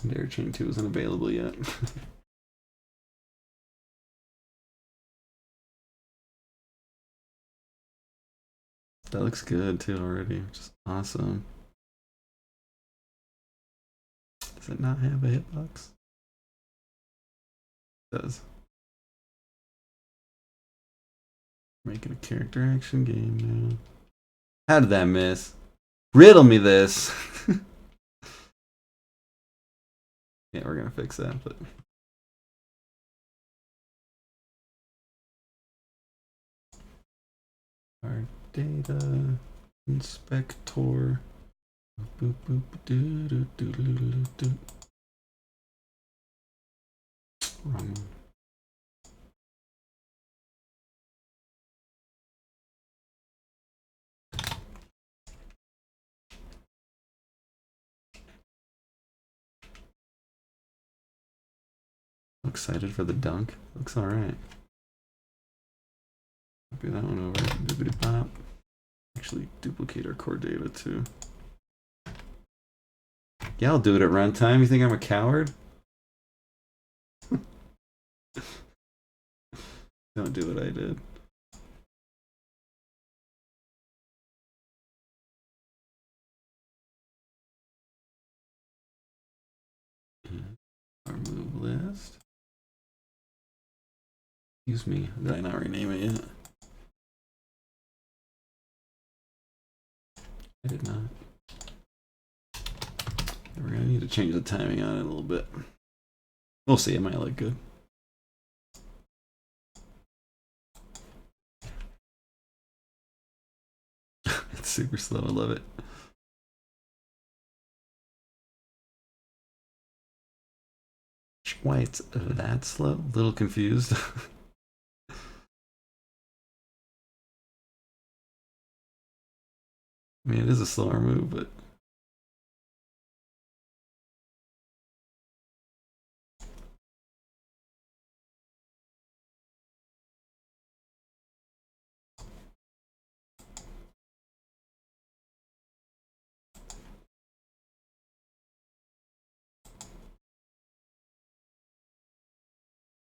Speaker 1: And air chain 2 isn't available yet. That looks good too already, which is awesome. Does it not have a hitbox? It does. Making a character action game now. How did that miss? Riddle me this. Yeah, we're gonna fix that, but our data inspector. Boop, boop, doo, doo, doo, doo, doo, doo. Wrong. Excited for the dunk. Looks alright. Copy that one over. Bippity pop. Actually, duplicate our core data too. Yeah, I'll do it at runtime. You think I'm a coward? Don't do what I did. Our move list. Excuse me, did I not rename it yet? I did not. We're gonna need to change the timing on it a little bit. We'll see, it might look good. It's super slow, I love it. Why it's that slow? A little confused. I mean, it is a slower move, but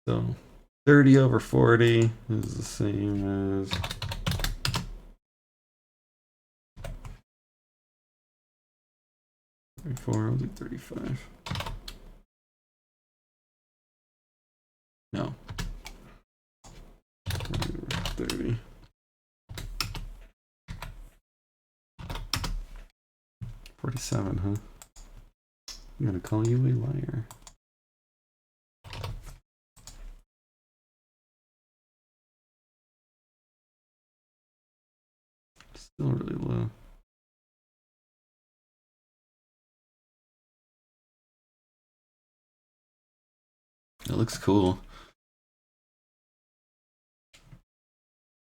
Speaker 1: so 30 over 40 is the same as 34. I'll do 35. No. 30. 47, huh? I'm gonna call you a liar. Still really low. It looks cool.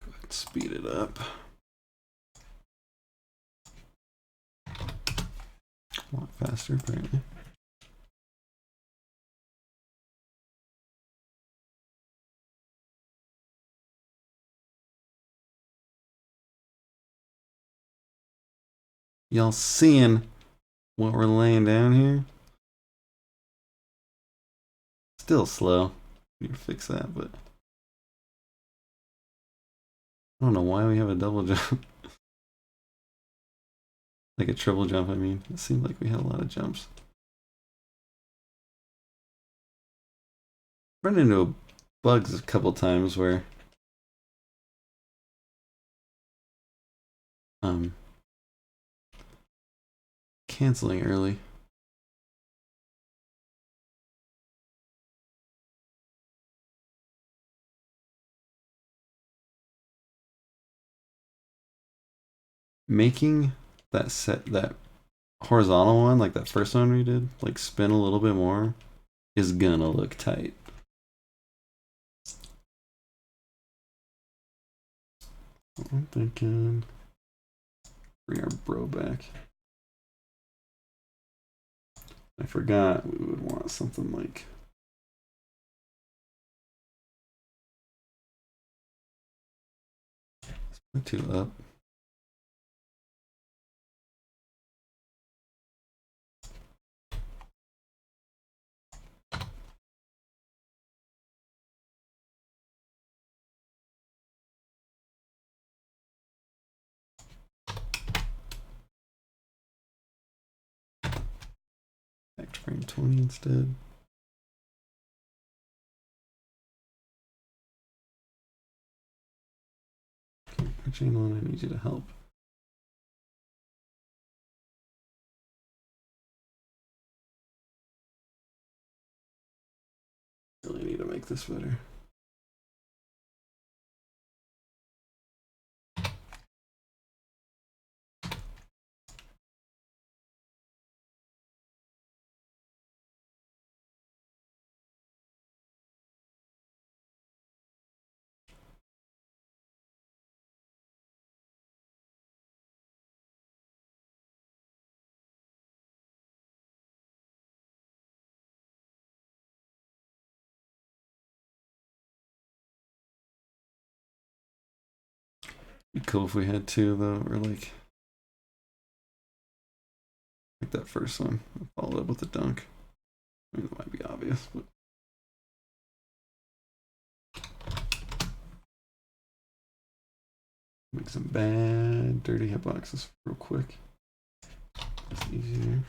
Speaker 1: Go ahead and speed it up. A lot faster, apparently. Y'all seeing what we're laying down here? Still slow. Need to fix that, but I don't know why we have a double jump. Like a triple jump, I mean. It seemed like we had a lot of jumps. Run into bugs a couple times where canceling early. Making that horizontal one, like that first one we did, like spin a little bit more, is gonna look tight. I'm thinking bring our bro back. I forgot we would want something like two up. Back to frame 20 instead. Okay, chain one, I need you to help. Really need to make this better. Be cool if we had two though, or like that first one. Followed up with a dunk. I mean, that might be obvious, but make some bad, dirty hitboxes real quick. It's easier.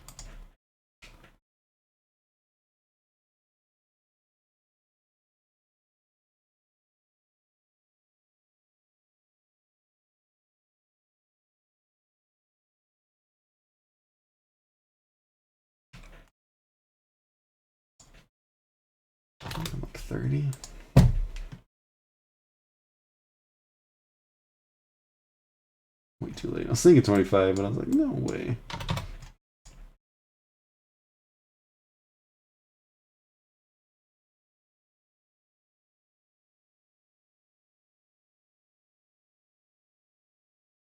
Speaker 1: I'm like 30. Way too late. I was thinking 25, but I was like, no way.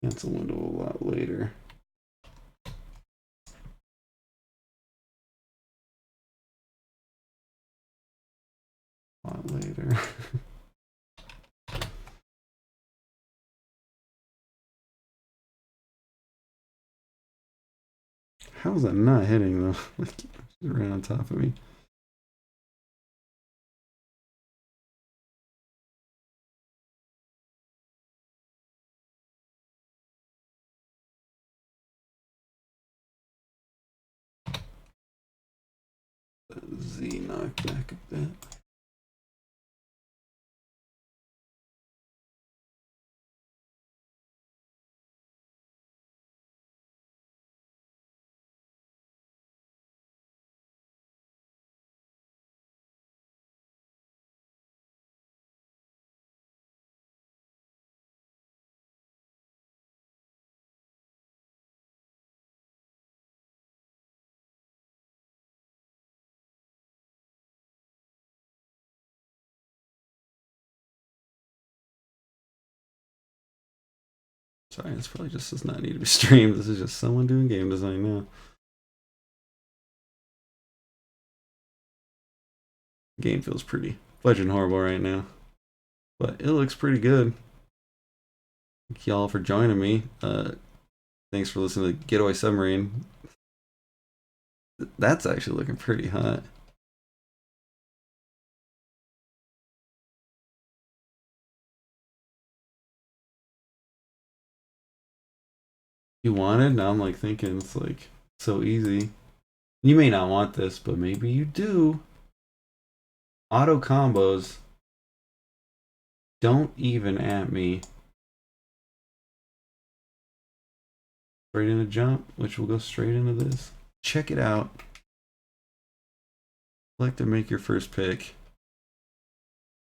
Speaker 1: Cancel window a lot later. A lot later. How is that not hitting though? Like, she's right on top of me. Z knock back a bit. Sorry, this probably just does not need to be streamed. This is just someone doing game design now. Game feels pretty fledgling horrible right now, but it looks pretty good. Thank y'all for joining me. Thanks for listening to Getaway Submarine. That's actually looking pretty hot. You wanted? Now I'm like thinking it's like so easy. You may not want this, but maybe you do. Auto combos don't even at me. Straight into jump, which will go straight into this. Check it out. Select to make your first pick.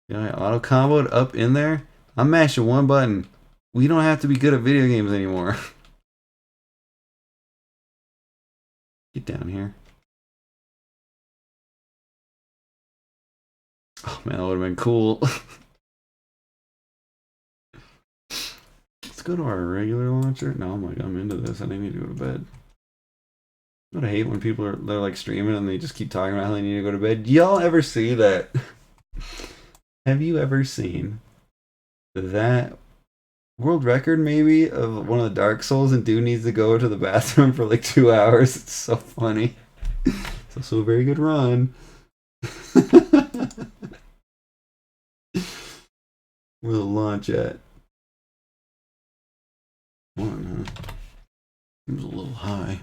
Speaker 1: Yeah, auto comboed up in there. I'm mashing one button. We don't have to be good at video games anymore. Get down here. Oh man, that would have been cool. Let's go to our regular launcher. No, I'm into this. I need to go to bed. I hate when people they're like streaming and they just keep talking about how they need to go to bed. Y'all ever see that? Have you ever seen that world record maybe of one of the Dark Souls and dude needs to go to the bathroom for like 2 hours? It's so funny. It's also a very good run. Where the launch at? One, huh? Seems a little high.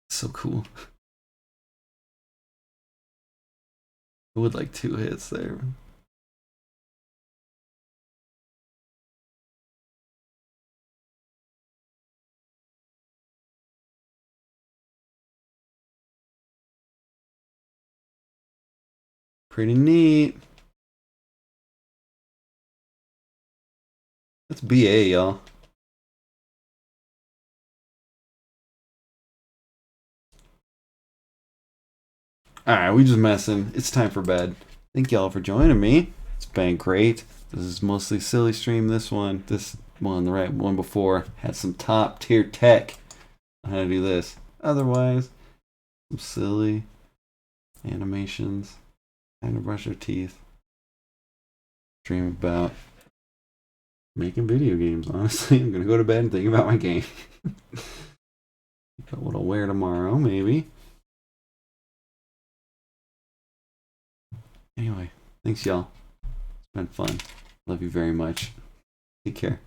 Speaker 1: So cool. I would like 2 hits there. Pretty neat. That's BA, y'all. Alright, we just messing. It's time for bed. Thank y'all for joining me. It's been great. This is mostly silly stream. This one, the right one before, had some top tier tech on how to do this. Otherwise, some silly animations. Time to brush your teeth. Dream about making video games, honestly. I'm gonna go to bed and think about my game. About what I'll wear tomorrow, maybe. Anyway, thanks y'all. It's been fun. Love you very much. Take care.